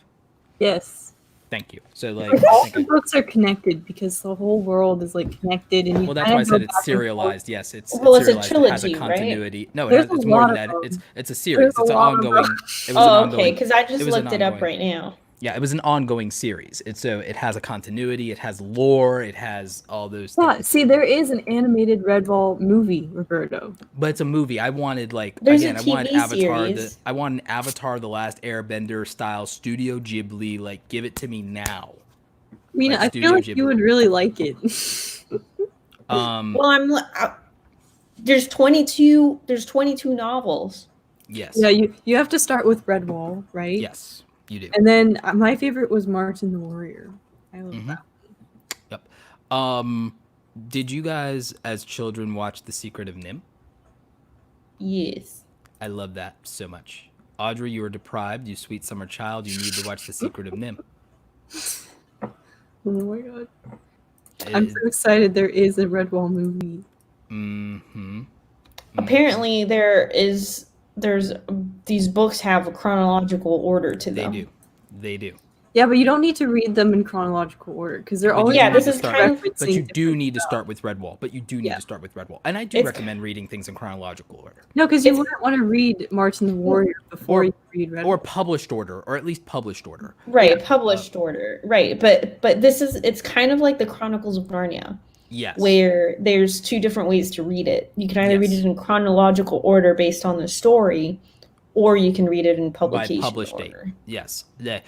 S2: Yes.
S1: Thank you. So like,
S2: Like,
S1: I
S2: all
S1: think
S2: the books are connected because the whole world is like connected, and you
S1: well, that's
S2: kind
S1: why I
S2: of go
S1: said it's
S2: back and forth.
S1: serialized. Yes, it's
S3: Well, it's a
S1: serialized. It has a
S3: trilogy, right?
S1: continuity. No,
S2: There's a
S1: it's more
S2: lot
S1: than
S2: of
S1: that.
S2: them.
S1: It's a
S2: There's
S1: series.
S2: a
S1: It's an
S2: lot of them.
S1: ongoing. It was an
S3: Oh, okay.
S1: ongoing.
S3: Because I
S1: It
S3: just
S1: was an
S3: looked it up
S1: ongoing.
S3: right now.
S1: Yeah, it was an ongoing series. And so it has a continuity. It has lore. It has all those
S2: Yeah,
S1: things.
S2: see, there is an animated Redwall movie, Roberto.
S1: But it's a movie. I wanted like
S3: There's
S1: again.
S3: a
S1: I wanted
S3: TV
S1: Avatar.
S3: series.
S1: I want an Avatar: The Last Airbender style Studio Ghibli. Like, give it to me now.
S2: Mina,
S1: Like
S2: I feel
S1: Studio
S2: like you
S1: Ghibli.
S2: would really like it.
S3: Well, there's 22. There's 22 novels.
S1: Yes.
S2: Yeah, you have to start with Redwall, right?
S1: Yes, you do.
S2: And then my favorite was Martin the Warrior. I love that.
S1: Yep. Did you guys as children watch The Secret of Nim?
S3: Yes.
S1: I love that so much. Audrey, you were deprived, you sweet summer child, you need to watch The Secret of Nim.
S2: Oh my god. I'm so excited there is a Redwall movie.
S3: Apparently, there's these books have a chronological order to them.
S1: They do.
S2: Yeah, but you don't need to read them in chronological order because they're
S1: But
S2: always
S3: Yeah, this
S1: to
S3: is
S1: start-
S3: kind of.
S1: But you
S2: referencing
S1: do
S2: different
S1: need to
S2: stuff.
S1: start with Redwall. But you do need
S2: Yeah.
S1: to start with Redwall. And I do
S3: It's-
S1: recommend reading things in chronological order.
S2: No, because you
S3: It's-
S2: wouldn't want to read Martin the Warrior before you read Redwall.
S1: Or published order, or at least published order.
S3: Right, published order. Right, but it's kind of like the Chronicles of Narnia,
S1: Yes.
S3: where there's two different ways to read it. You can either read
S1: Yes.
S3: it in chronological order based on the story, or you can read it in
S1: By
S3: publication
S1: published
S3: order.
S1: date. Yes. Yeah.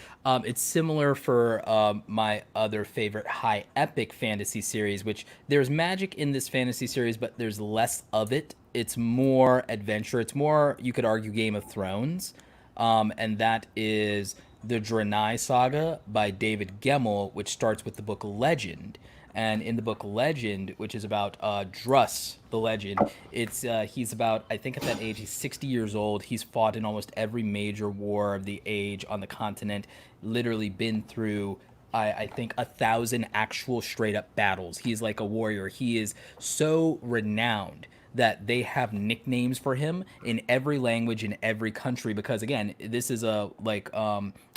S1: It's similar for my other favorite high epic fantasy series, which there's magic in this fantasy series, but there's less of it. It's more adventure. It's more, you could argue, Game of Thrones. And that is the Draenei Saga by David Gemmell, which starts with the book Legend. And in the book Legend, which is about Druss, the legend, it's he's about, I think at that age, he's 60 years old. He's fought in almost every major war of the age on the continent, literally been through, I think, 1,000 actual straight up battles. He's like a warrior. He is so renowned that they have nicknames for him in every language in every country because again, this is a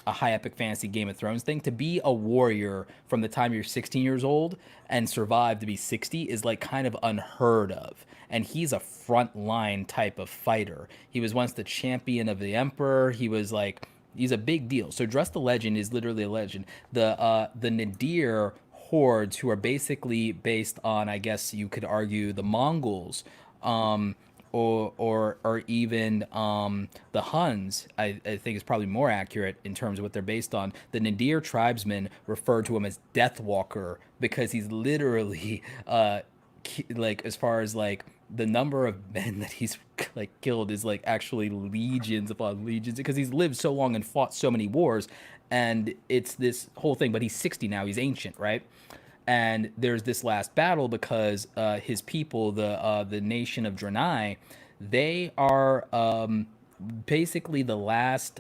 S1: high epic fantasy Game of Thrones thing. To be a warrior from the time you're 16 years old and survive to be 60 is like kind of unheard of. And he's a frontline type of fighter. He was once the champion of the Emperor. He's a big deal. So Druss the Legend is literally a legend. The Nadir hordes, who are basically based on, I guess you could argue, the Mongols, or even the Huns, I think is probably more accurate in terms of what they're based on. The Nadir tribesmen refer to him as Deathwalker because he's literally like, as far as like the number of men that he's like killed is like actually legions upon legions because he's lived so long and fought so many wars. And it's this whole thing, but he's 60 now, he's ancient, right? And there's this last battle because his people, the nation of Draenei, they are basically the last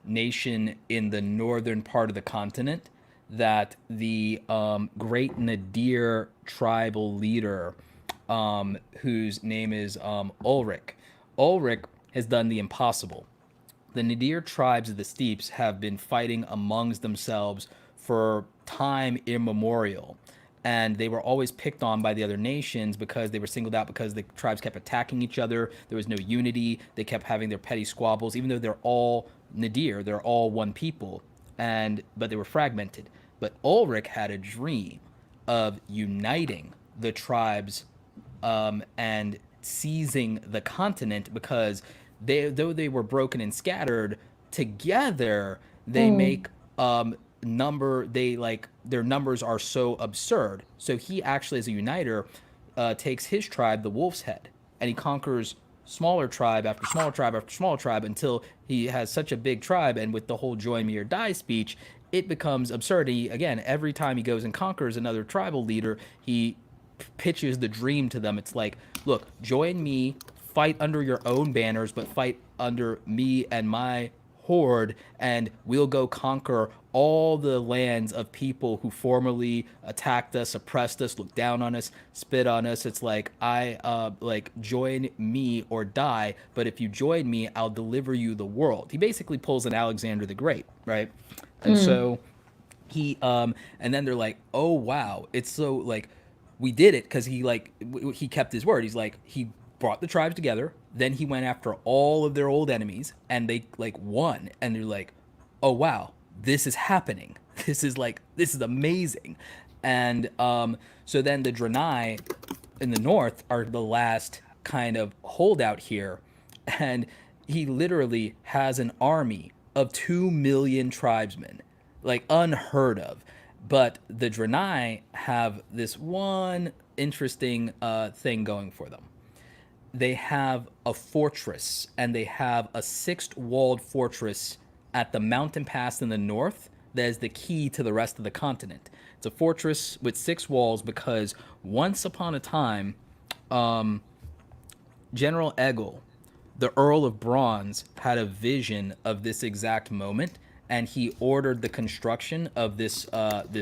S1: nation in the northern part of the continent that the great Nadir tribal leader, whose name is Ulrich. Ulrich has done the impossible. The Nadir tribes of the steppes have been fighting amongst themselves for time immemorial. And they were always picked on by the other nations because they were singled out because the tribes kept attacking each other. There was no unity. They kept having their petty squabbles, even though they're all Nadir, they're all one people, but they were fragmented. But Ulrich had a dream of uniting the tribes and seizing the continent because though they were broken and scattered, together they make their numbers are so absurd. So he actually, as a uniter, takes his tribe, the Wolf's Head, and he conquers smaller tribe after smaller tribe after smaller tribe until he has such a big tribe. And with the whole "join me or die" speech, it becomes absurd. Again, every time he goes and conquers another tribal leader, he pitches the dream to them. It's like, look, join me, fight under your own banners, but fight under me and my horde, and we'll go conquer all the lands of people who formerly attacked us, oppressed us, looked down on us, spit on us. It's like, join me or die, but if you join me, I'll deliver you the world. He basically pulls an Alexander the Great, right? And so and then they're like, oh wow, it's so like we did it because he kept his word. He's like, he brought the tribes together, then he went after all of their old enemies, and they like won. And they're like, oh wow, this is happening. This is amazing. And so then the Draenei in the north are the last kind of holdout here, and he literally has an army of 2 million tribesmen, like unheard of. But the Draenei have this one interesting thing going for them. They have a fortress, and they have a six-walled fortress at the mountain pass in the north that is the key to the rest of the continent. It's a fortress with 6 walls because once upon a time, General Egil, the Earl of Bronze, had a vision of this exact moment, and he ordered the construction of this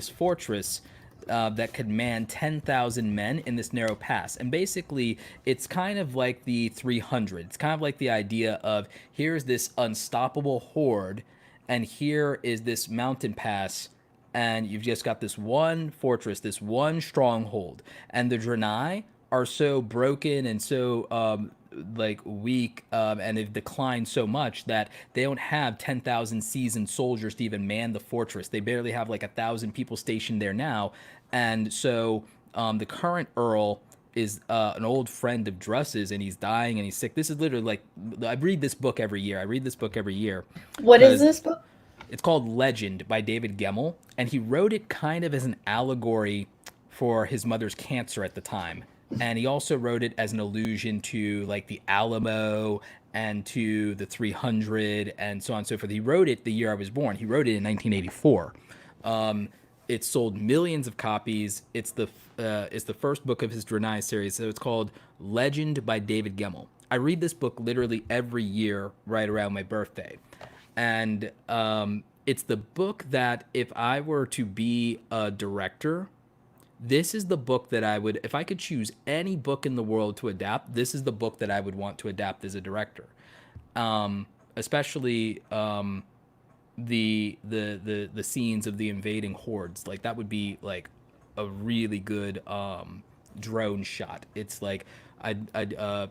S1: fortress that could man 10,000 men in this narrow pass. And basically, it's kind of like the 300. It's kind of like the idea of here's this unstoppable horde, and here is this mountain pass, and you've just got this one fortress, this one stronghold. And the Draenei are so broken and so like weak, and they've declined so much that they don't have 10,000 seasoned soldiers to even man the fortress. They barely have like 1,000 people stationed there now. And so the current Earl is an old friend of Druss's, and he's dying and he's sick. This is literally like, I read this book every year.
S3: What is this book?
S1: It's called Legend by David Gemmell, and he wrote it kind of as an allegory for his mother's cancer at the time. And he also wrote it as an allusion to like the Alamo and to the 300 and so on and so forth. He wrote it the year I was born. He wrote it in 1984. It sold millions of copies. It's the first book of his Draenei series, so it's called Legend by David Gemmell. I read this book literally every year right around my birthday. And it's the book that if I were to be a director, this is the book that I would, if I could choose any book in the world to adapt, this is the book that I would want to adapt as a director. Especially the scenes of the invading hordes. Like that would be like a really good drone shot. It's like I'd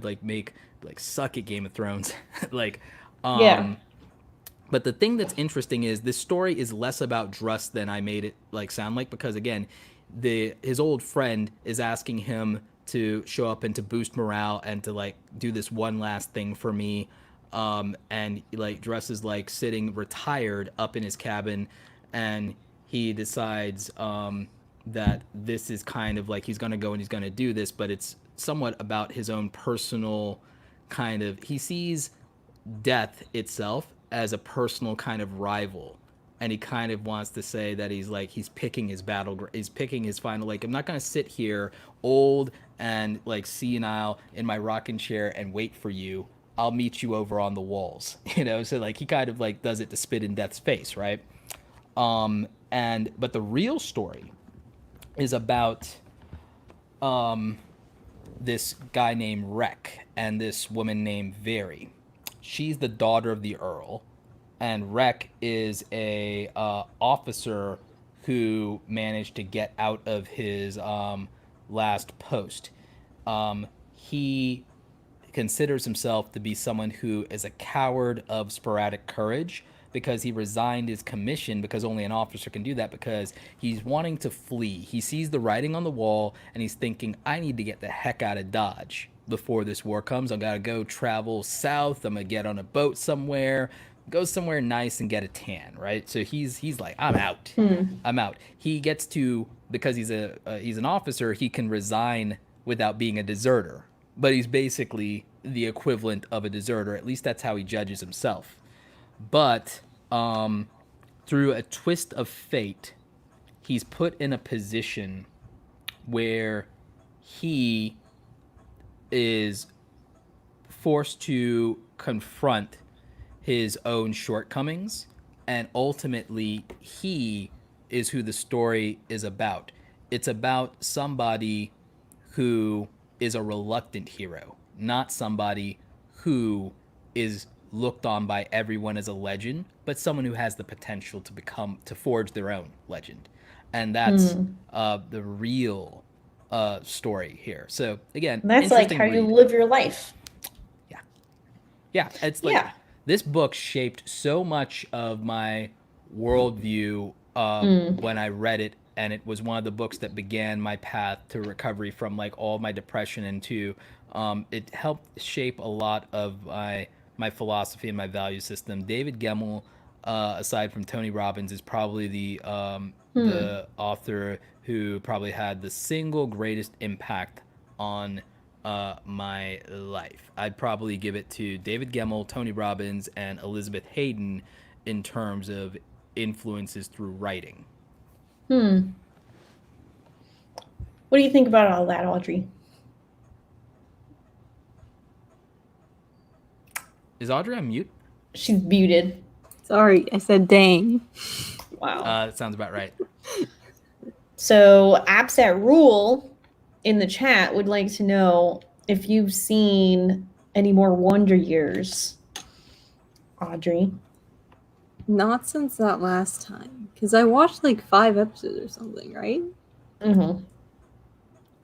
S1: like make like suck at Game of Thrones. like
S3: Yeah.
S1: But the thing that's interesting is this story is less about Druss than I made it like sound like, because again, his old friend is asking him to show up and to boost morale and to like do this one last thing for me. And like Druss is like sitting retired up in his cabin, and he decides that this is kind of like he's gonna go and he's gonna do this, but it's somewhat about his own personal kind of, he sees death itself as a personal kind of rival, and he kind of wants to say that he's picking his he's picking his final, like, I'm not going to sit here old and like senile in my rocking chair and wait for you. I'll meet you over on the walls. So like he kind of like does it to spit in death's face, right? But the real story is about this guy named Rek and this woman named Veri. She's the daughter of the Earl, and Rek is a officer who managed to get out of his last post. He considers himself to be someone who is a coward of sporadic courage, because he resigned his commission, because only an officer can do that, because he's wanting to flee. He sees the writing on the wall, and he's thinking, I need to get the heck out of Dodge before this war comes. I gotta go travel south. I'm gonna get on a boat somewhere, go somewhere nice and get a tan, right? So he's like, I'm out. I'm out. He gets to, because he's an officer, he can resign without being a deserter, but he's basically the equivalent of a deserter. At least that's how he judges himself. But through a twist of fate, he's put in a position where he is forced to confront his own shortcomings, and ultimately he is who the story is about. It's about somebody who is a reluctant hero, not somebody who is looked on by everyone as a legend, but someone who has the potential to forge their own legend. And that's the real story here. So again,
S3: That's like
S1: interesting
S3: how you
S1: read.
S3: live your life.
S1: Yeah, it's like this book shaped so much of my worldview when I read it, and it was one of the books that began my path to recovery from like all my depression, and to it helped shape a lot of my philosophy and my value system. David Gemmell, aside from Tony Robbins, is probably the author who probably had the single greatest impact on my life. I'd probably give it to David Gemmell, Tony Robbins, and Elizabeth Hayden in terms of influences through writing.
S3: What do you think about all that, Audrey?
S1: Is Audrey on mute?
S3: She's muted.
S2: Sorry, I said dang.
S3: Wow.
S1: That sounds about right.
S3: So Apps at Rule in the chat would like to know if you've seen any more Wonder Years, Audrey.
S2: Not since that last time, because I watched like 5 episodes or something, right?
S3: Mm-hmm.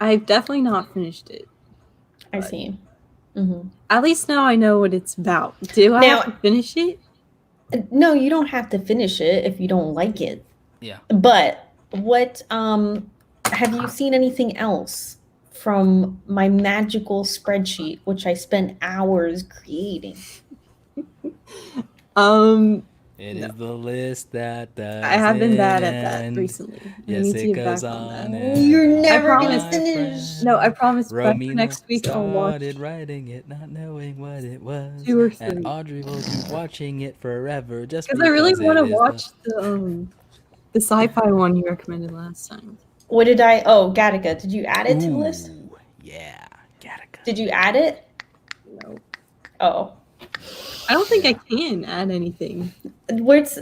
S2: I've definitely not finished it.
S3: I see. Mm-hmm.
S2: At least now I know what it's about. Do I have to finish it?
S3: No, you don't have to finish it if you don't like it.
S1: Yeah.
S3: But what have you seen anything else from my magical spreadsheet, which I spent hours creating?
S1: It is the list that does.
S2: I have been bad at that recently.
S1: Yes, it goes on.
S3: You're never gonna finish.
S2: No, I promise.
S1: Romina
S2: Next week I'll watch.
S1: started writing it, not knowing what it was.
S2: 2 or 3.
S1: And Audrey will keep watching it forever, just
S2: because I really want to watch the sci-fi one you recommended last time.
S3: What did I? Oh, Gattaca. Did you add it to the list?
S1: Yeah, Gattaca.
S3: Did you add it?
S2: No.
S3: Oh.
S2: I don't think I can add anything.
S3: Where's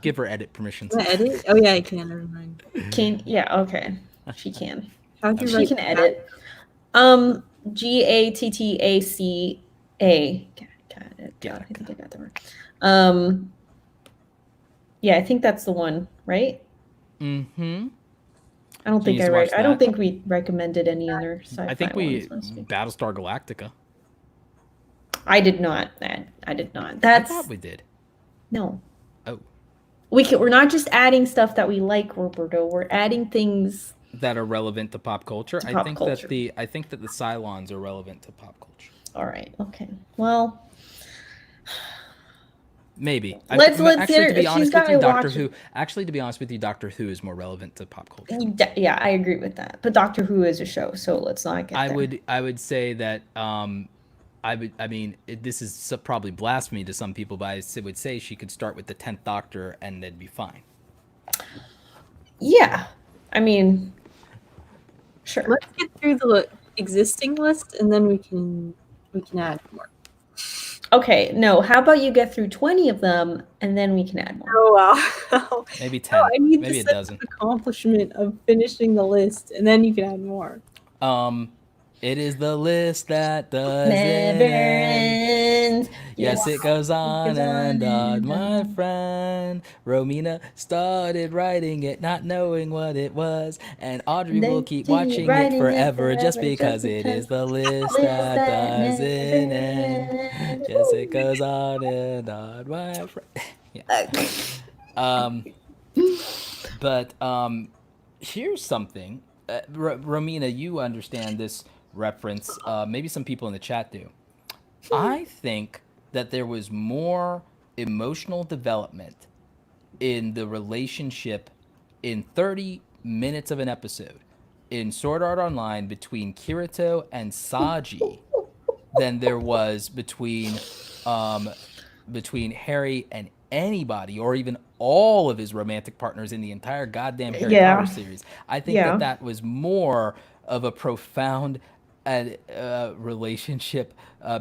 S1: Give her edit permissions.
S2: Can I edit? Oh yeah, I can. Never mind.
S3: Okay. She can.
S2: How'd you
S3: She
S2: write
S3: can
S2: that?
S3: edit. Gattaca. Got it. I think I got the word. Yeah, I think that's the one, right?
S1: Mm-hmm.
S3: I don't think
S1: Can you watch
S3: I don't
S1: that?
S3: think we recommended any other sci-fi
S1: I think we
S3: ones.
S1: Battlestar Galactica.
S3: I did not. I did not.
S1: I
S3: That's
S1: thought we did.
S3: no.
S1: Oh.
S3: We're not just adding stuff that we like, Roberto. We're adding things
S1: That are relevant to pop culture.
S3: To
S1: I
S3: pop
S1: think
S3: culture.
S1: that the Cylons are relevant to pop culture.
S3: All right. Okay. Well,
S1: Maybe.
S3: Let's
S1: actually, to be
S3: she's
S1: honest with
S3: gotta
S1: you, Doctor
S3: watch
S1: Who. Actually, to be honest with you, Doctor Who is more relevant to pop culture.
S3: yeah, I agree with that. But Doctor Who is a show, so let's not get there.
S1: I would say that this is probably blasphemy to some people, but I would say she could start with the 10th Doctor and then be fine.
S3: Yeah. I mean, sure.
S2: Let's get through the existing list and then we can add more.
S3: Okay, no. How about you get through 20 of them and then we can add more?
S2: Oh wow.
S1: Maybe 10.
S2: I need
S1: maybe
S2: the
S1: a dozen.
S2: accomplishment of finishing the list and then you can add more.
S1: It is the list that does
S3: Never
S1: end.
S3: ends.
S1: Yes, it goes on and on, my friend. Romina started writing it, not knowing what it was. And Audrey will keep watching it forever just because it is the list that doesn't end. Yes, it goes on and on, my friend. Yeah. But here's something. Romina, you understand this reference. Maybe some people in the chat do. I think that there was more emotional development in the relationship in 30 minutes of an episode in Sword Art Online between Kirito and Saji than there was between Harry and anybody, or even all of his romantic partners in the entire goddamn Harry Potter series. I think that was more of a profound relationship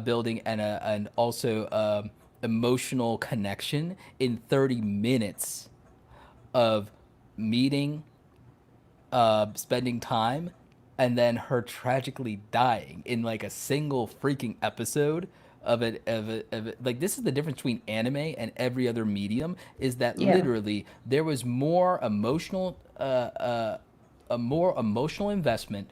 S1: building and also emotional connection in 30 minutes of meeting, spending time, and then her tragically dying in like a single freaking episode like, this is the difference between anime and every other medium, is that
S3: Yeah.
S1: literally there was more emotional a more emotional investment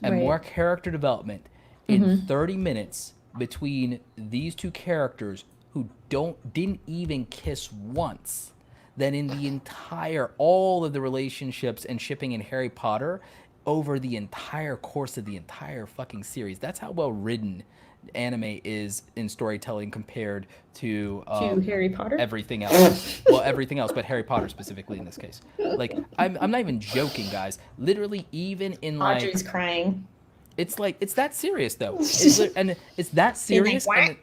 S1: and more
S3: Right.
S1: character development in 30 minutes between these two characters who didn't even kiss once than in the entire all of the relationships and shipping in Harry Potter over the entire course of the entire fucking series. That's how well written anime is in storytelling compared to
S3: To Harry Potter?
S1: everything else. Well, everything else, but Harry Potter specifically in this case. Like, I'm not even joking, guys. Literally, even in like,
S3: Audrey's crying.
S1: it's like, it's that serious though. And it's that
S3: She's like,
S1: serious.
S3: what?
S1: And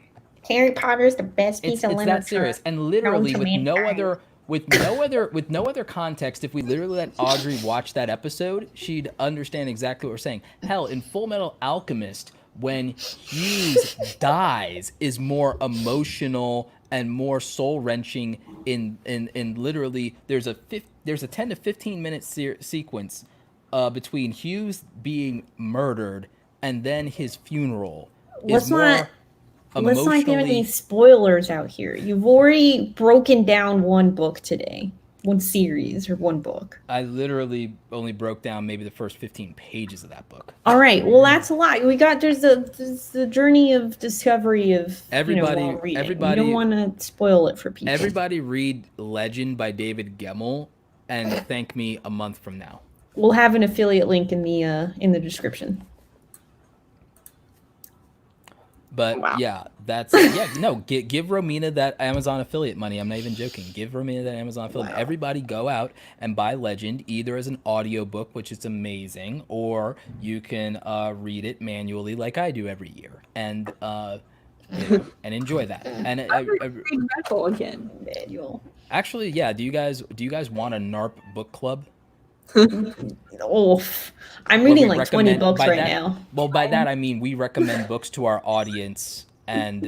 S3: Harry Potter is the best piece of
S1: it's
S3: literature.
S1: that serious, and
S3: known
S1: literally
S3: to
S1: with no
S3: mankind.
S1: other with no other context, if we literally let Audrey watch that episode, she'd understand exactly what we're saying. Hell, in Full Metal Alchemist, when Hughes dies, is more emotional and more soul wrenching. In literally, there's a 10 to 15 minute sequence between Hughes being murdered and then his funeral.
S3: Let's not give
S1: emotionally
S3: any spoilers out here. You've already broken down one book today, one series or one book.
S1: I literally only broke down maybe the first 15 pages of that book.
S3: All right, well that's a lot. There's the journey of discovery of
S1: Everybody-
S3: while reading.
S1: everybody-
S3: You don't want to spoil it for people.
S1: Everybody read Legend by David Gemmell and thank me a month from now.
S3: We'll have an affiliate link in the description.
S1: But
S2: Wow.
S1: yeah, give Romina that Amazon affiliate money. I'm not even joking. Give Romina that Amazon affiliate.
S3: Wow.
S1: Everybody go out and buy Legend, either as an audiobook, which is amazing, or you can read it manually like I do every year, and and enjoy that. And
S2: I read Metal again.
S3: Manual.
S1: actually, yeah, do you guys want a NARP book club?
S3: Oh, I'm
S1: Where
S3: reading
S1: we
S3: like 20
S1: recommend-
S3: books
S1: by
S3: right
S1: that-
S3: now.
S1: Well, by that I mean we recommend books to our audience, and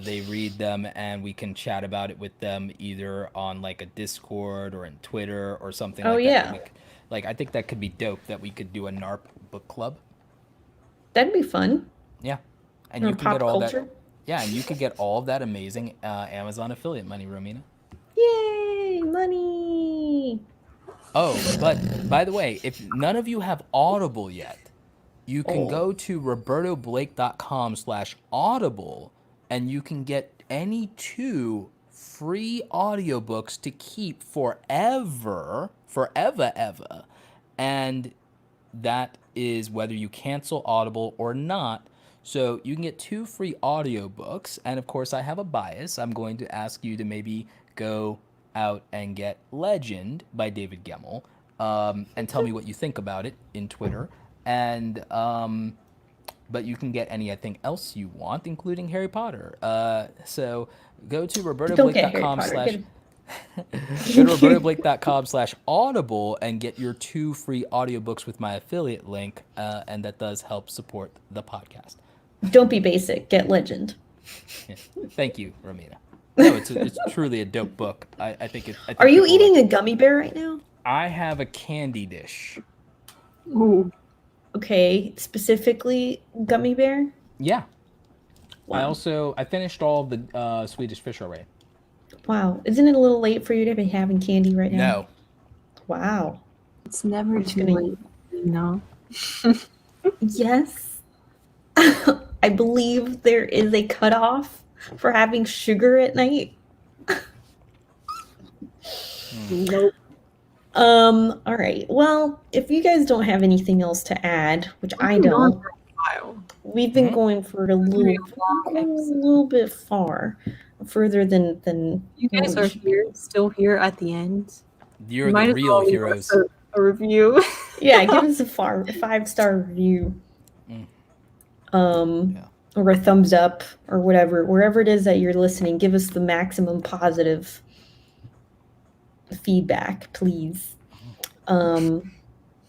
S1: they read them, and we can chat about it with them either on like a Discord or in Twitter or something
S3: Oh,
S1: like
S3: yeah.
S1: that. Like, I think that could be dope, that we could do a NARP book club.
S3: That'd be fun.
S1: Yeah, and
S3: Or
S1: you can
S3: pop
S1: get all
S3: culture.
S1: that. Yeah, and you could get all of that amazing Amazon affiliate money, Romina.
S3: Yay, money!
S1: Oh, but by the way, if none of you have Audible yet, you can go to robertoblake.com/audible and you can get any 2 free audiobooks to keep forever. And that is whether you cancel Audible or not. So you can get 2 free audiobooks. And of course, I have a bias. I'm going to ask you to maybe go out and get Legend by David Gemmell, and tell me what you think about it in Twitter. And but you can get anything else you want, including Harry Potter. So go to
S3: Don't get Harry
S1: robertoblake.com
S3: Potter.
S1: slash
S3: Get
S1: go to robertoblake.com/audible and get your 2 free audiobooks with my affiliate link, and that does help support the podcast.
S3: Don't be basic. Get Legend.
S1: Yeah. Thank you, Romina. No, it's truly a dope book. I think
S3: Are you
S1: people
S3: eating
S1: like
S3: a gummy bear right now?
S1: I have a candy dish.
S2: Ooh.
S3: Okay, specifically gummy bear?
S1: Yeah.
S3: Wow.
S1: I finished all of the Swedish fish already.
S3: Wow. Isn't it a little late for you to be having candy right now?
S1: No.
S3: Wow.
S2: It's never
S3: I'm just
S2: too
S3: gonna-
S2: late, you know.
S3: Yes. I believe there is a cutoff for having sugar at night.
S2: Nope.
S3: All right. Well, if you guys don't have anything else to add, which I don't, we've been
S1: Mhm.
S3: going for a
S2: Very long episode.
S3: little bit far, further than
S2: You guys are here, still here at the end.
S1: You're
S2: Might
S1: the
S2: as
S1: real
S2: well leave
S1: heroes.
S2: us a review.
S3: Yeah, give us a 5-star review.
S1: Mm. Yeah.
S3: Or a thumbs up or whatever, wherever it is that you're listening, give us the maximum positive feedback, please. And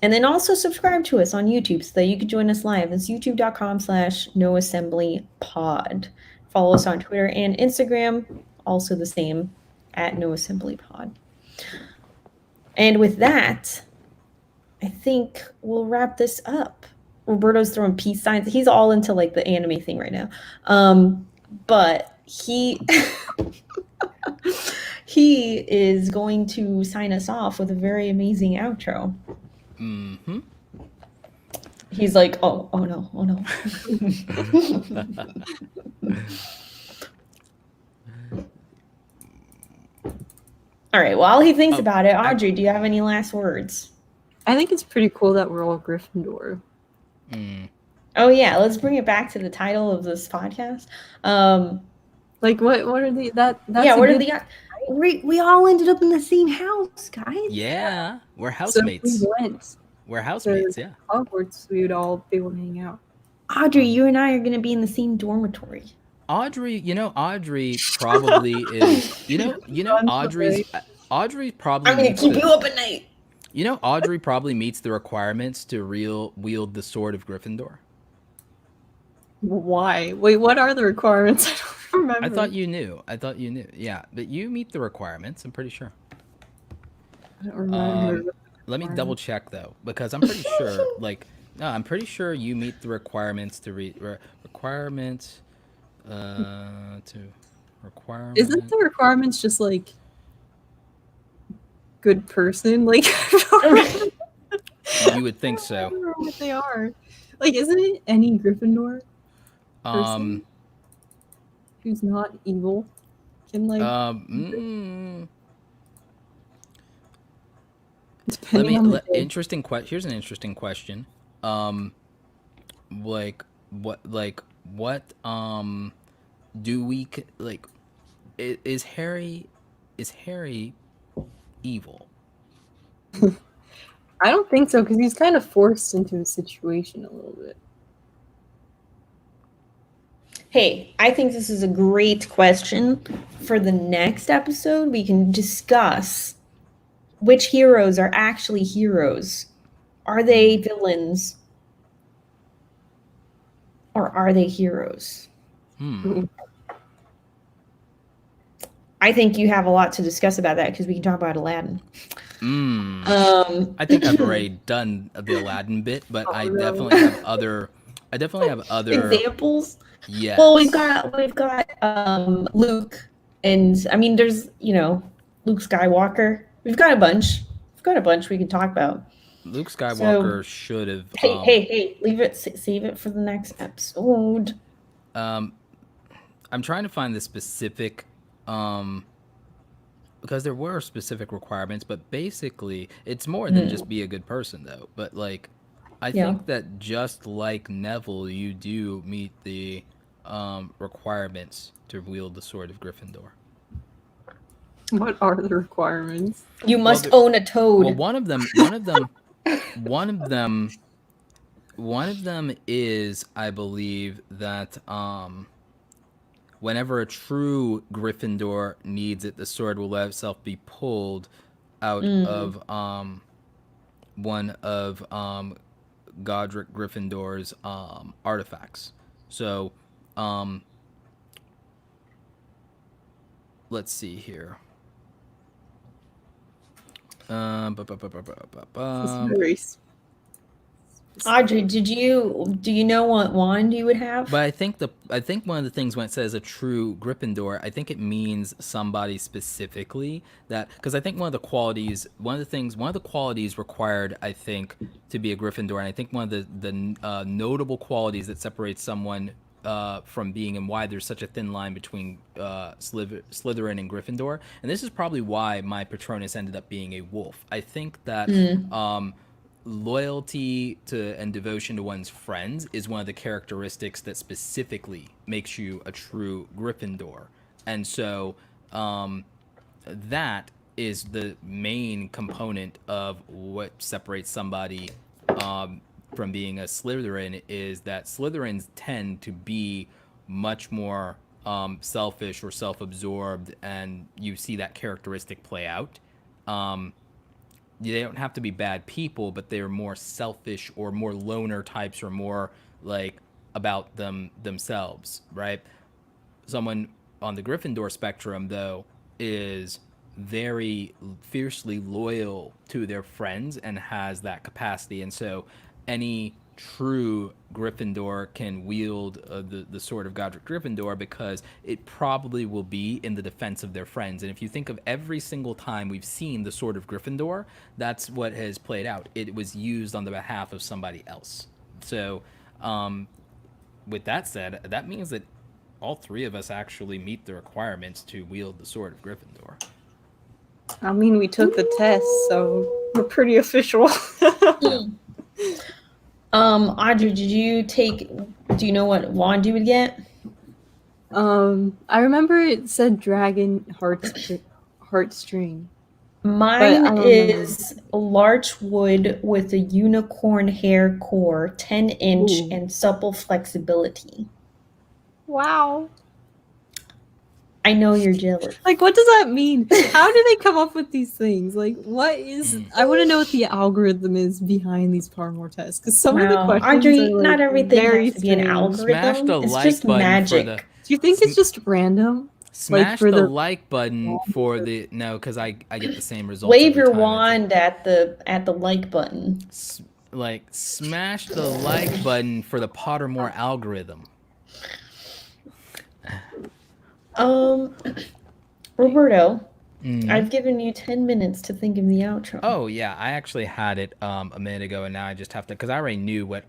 S3: then also subscribe to us on YouTube so that you can join us live. It's youtube.com/noassemblypod. Follow us on Twitter and Instagram, also the same, @noassemblypod. And with that, I think we'll wrap this up. Roberto's throwing peace signs. He's all into like the anime thing right now. but he is going to sign us off with a very amazing outro.
S1: Mm-hmm.
S3: He's like, oh no. All right, while he thinks about it, Audrey, do you have any last words?
S2: I think it's pretty cool that we're all Gryffindor.
S3: Oh yeah, let's bring it back to the title of this podcast.
S2: Like what are they that's
S3: what are the we all ended up in the same house, guys.
S1: Yeah, we're
S2: So if
S1: housemates.
S2: we went
S1: We're housemates,
S2: to
S1: yeah.
S2: Hogwarts, we would all be able to hang out.
S3: Audrey, you and I are gonna be in the same dormitory.
S1: Audrey probably is. Audrey probably.
S3: I'm gonna keep you up at night.
S1: Audrey probably meets the requirements to wield the sword of Gryffindor.
S2: Why? Wait, what are the requirements? I don't remember.
S1: I thought you knew. Yeah, but you meet the requirements. I'm pretty sure.
S2: I don't remember.
S1: Let me double check though, because I'm pretty sure. I'm pretty sure you meet the requirements to requirements.
S2: Isn't the requirements just like good person? Like
S1: you would think so.
S2: I don't know what they are. Like, isn't it any Gryffindor person who's not evil can like?
S1: Interesting question. Here's an interesting question. What do we like? Is Harry evil?
S2: I don't think so, because he's kind of forced into the situation a little bit.
S3: Hey, I think this is a great question. For the next episode, we can discuss which heroes are actually heroes. Are they villains? Or are they heroes? I think you have a lot to discuss about that, because we can talk about Aladdin.
S1: I think I've already done the Aladdin bit, but I definitely have other
S3: examples.
S1: Yeah.
S3: Well, we've got Luke, and I mean, there's Luke Skywalker. We've got a bunch. We can talk about.
S1: Luke Skywalker should have.
S3: Hey! Save it for the next episode.
S1: I'm trying to find the specific, because there were specific requirements, but basically it's more than just be a good person, though. But I think that just like Neville, you do meet the requirements to wield the sword of Gryffindor.
S2: What are the requirements?
S3: You must own a toad.
S1: Well, one of them is, I believe, that whenever a true Gryffindor needs it, the sword will let itself be pulled out of one of Godric Gryffindor's artifacts. So, let's see here.
S3: Audrey, do you know what wand you would have?
S1: But I think one of the things when it says a true Gryffindor, I think it means somebody specifically that, because I think one of the qualities required, I think, to be a Gryffindor, and I think one of the notable qualities that separates someone from being, and why there's such a thin line between Slytherin and Gryffindor, and this is probably why my Patronus ended up being a wolf. I think that loyalty to and devotion to one's friends is one of the characteristics that specifically makes you a true Gryffindor, and so that is the main component of what separates somebody from being a Slytherin, is that Slytherins tend to be much more selfish or self-absorbed, and you see that characteristic play out. They don't have to be bad people, but they're more selfish or more loner types, or more about themselves, right? Someone on the Gryffindor spectrum, though, is very fiercely loyal to their friends and has that capacity, and so any true Gryffindor can wield the sword of Godric Gryffindor, because it probably will be in the defense of their friends. And if you think of every single time we've seen the sword of Gryffindor, that's what has played out. It was used on the behalf of somebody else. So, with that said, that means that all three of us actually meet the requirements to wield the sword of Gryffindor.
S2: I mean, we took the test, so we're pretty official.
S3: Audrey, do you know what wand you would get?
S2: I remember it said dragon heartstring.
S3: Mine is larch wood with a unicorn hair core, 10-inch, and supple flexibility.
S2: Wow.
S3: I know you're jealous.
S2: Like, what does that mean? How do they come up with these things? Like, what is... I want to know what the algorithm is behind these Parmore tests. Because some of the questions
S3: Audrey,
S2: are, like,
S3: not everything
S2: very
S3: has to be an algorithm.
S1: Smash the
S3: it's
S1: like
S3: just
S1: button
S3: magic.
S1: for the...
S2: Do you think it's just random?
S1: Smash
S2: like,
S1: the like button for the... No, because I get the same result.
S3: Wave your wand at the like button.
S1: Smash the like button for the Pottermore algorithm.
S3: Roberto, I've given you 10 minutes to think of the outro.
S1: Oh yeah, I actually had it a minute ago, and now I just have to, because I already knew what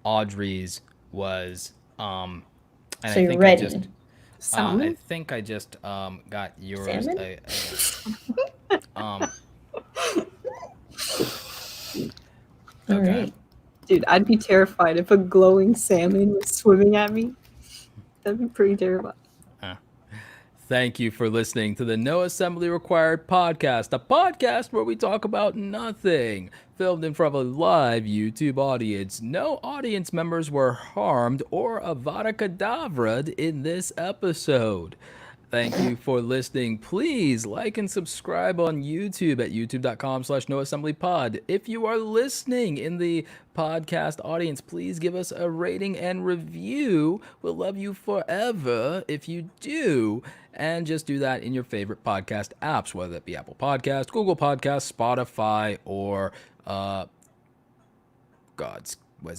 S1: Audrey's was. And
S3: so
S1: I
S3: you're
S1: think
S3: ready.
S1: I think I just got yours.
S3: All
S1: Okay.
S3: right.
S2: Dude, I'd be terrified if a glowing salmon was swimming at me. That'd be pretty terrifying.
S1: Thank you for listening to the No Assembly Required podcast, a podcast where we talk about nothing, filmed in front of a live YouTube audience. No audience members were harmed or Avada Kedavra in this episode. Thank you for listening. Please like and subscribe on YouTube at youtube.com/noassemblypod. If you are listening in the podcast audience, please give us a rating and review. We'll love you forever if you do. And just do that in your favorite podcast apps, whether that be Apple Podcasts, Google Podcasts, Spotify, or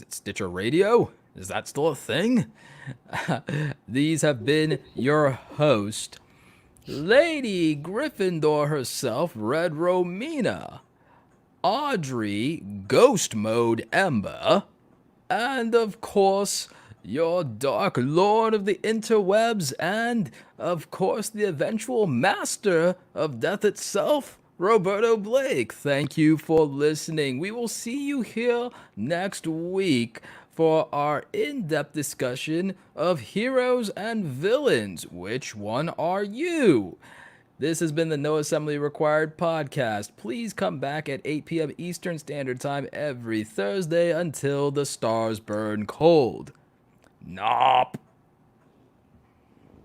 S1: Stitcher Radio? Is that still a thing? These have been your host, Lady Gryffindor herself, RedRomina, Audrey Ghost Mode Ember, and of course, your Dark Lord of the Interwebs, and of course, the eventual master of death itself, Roberto Blake. Thank you for listening. We will see you here next week for our in-depth discussion of heroes and villains. Which one are you? This has been the No Assembly Required podcast. Please come back at 8 p.m. Eastern Standard Time every Thursday until the stars burn cold. NARP.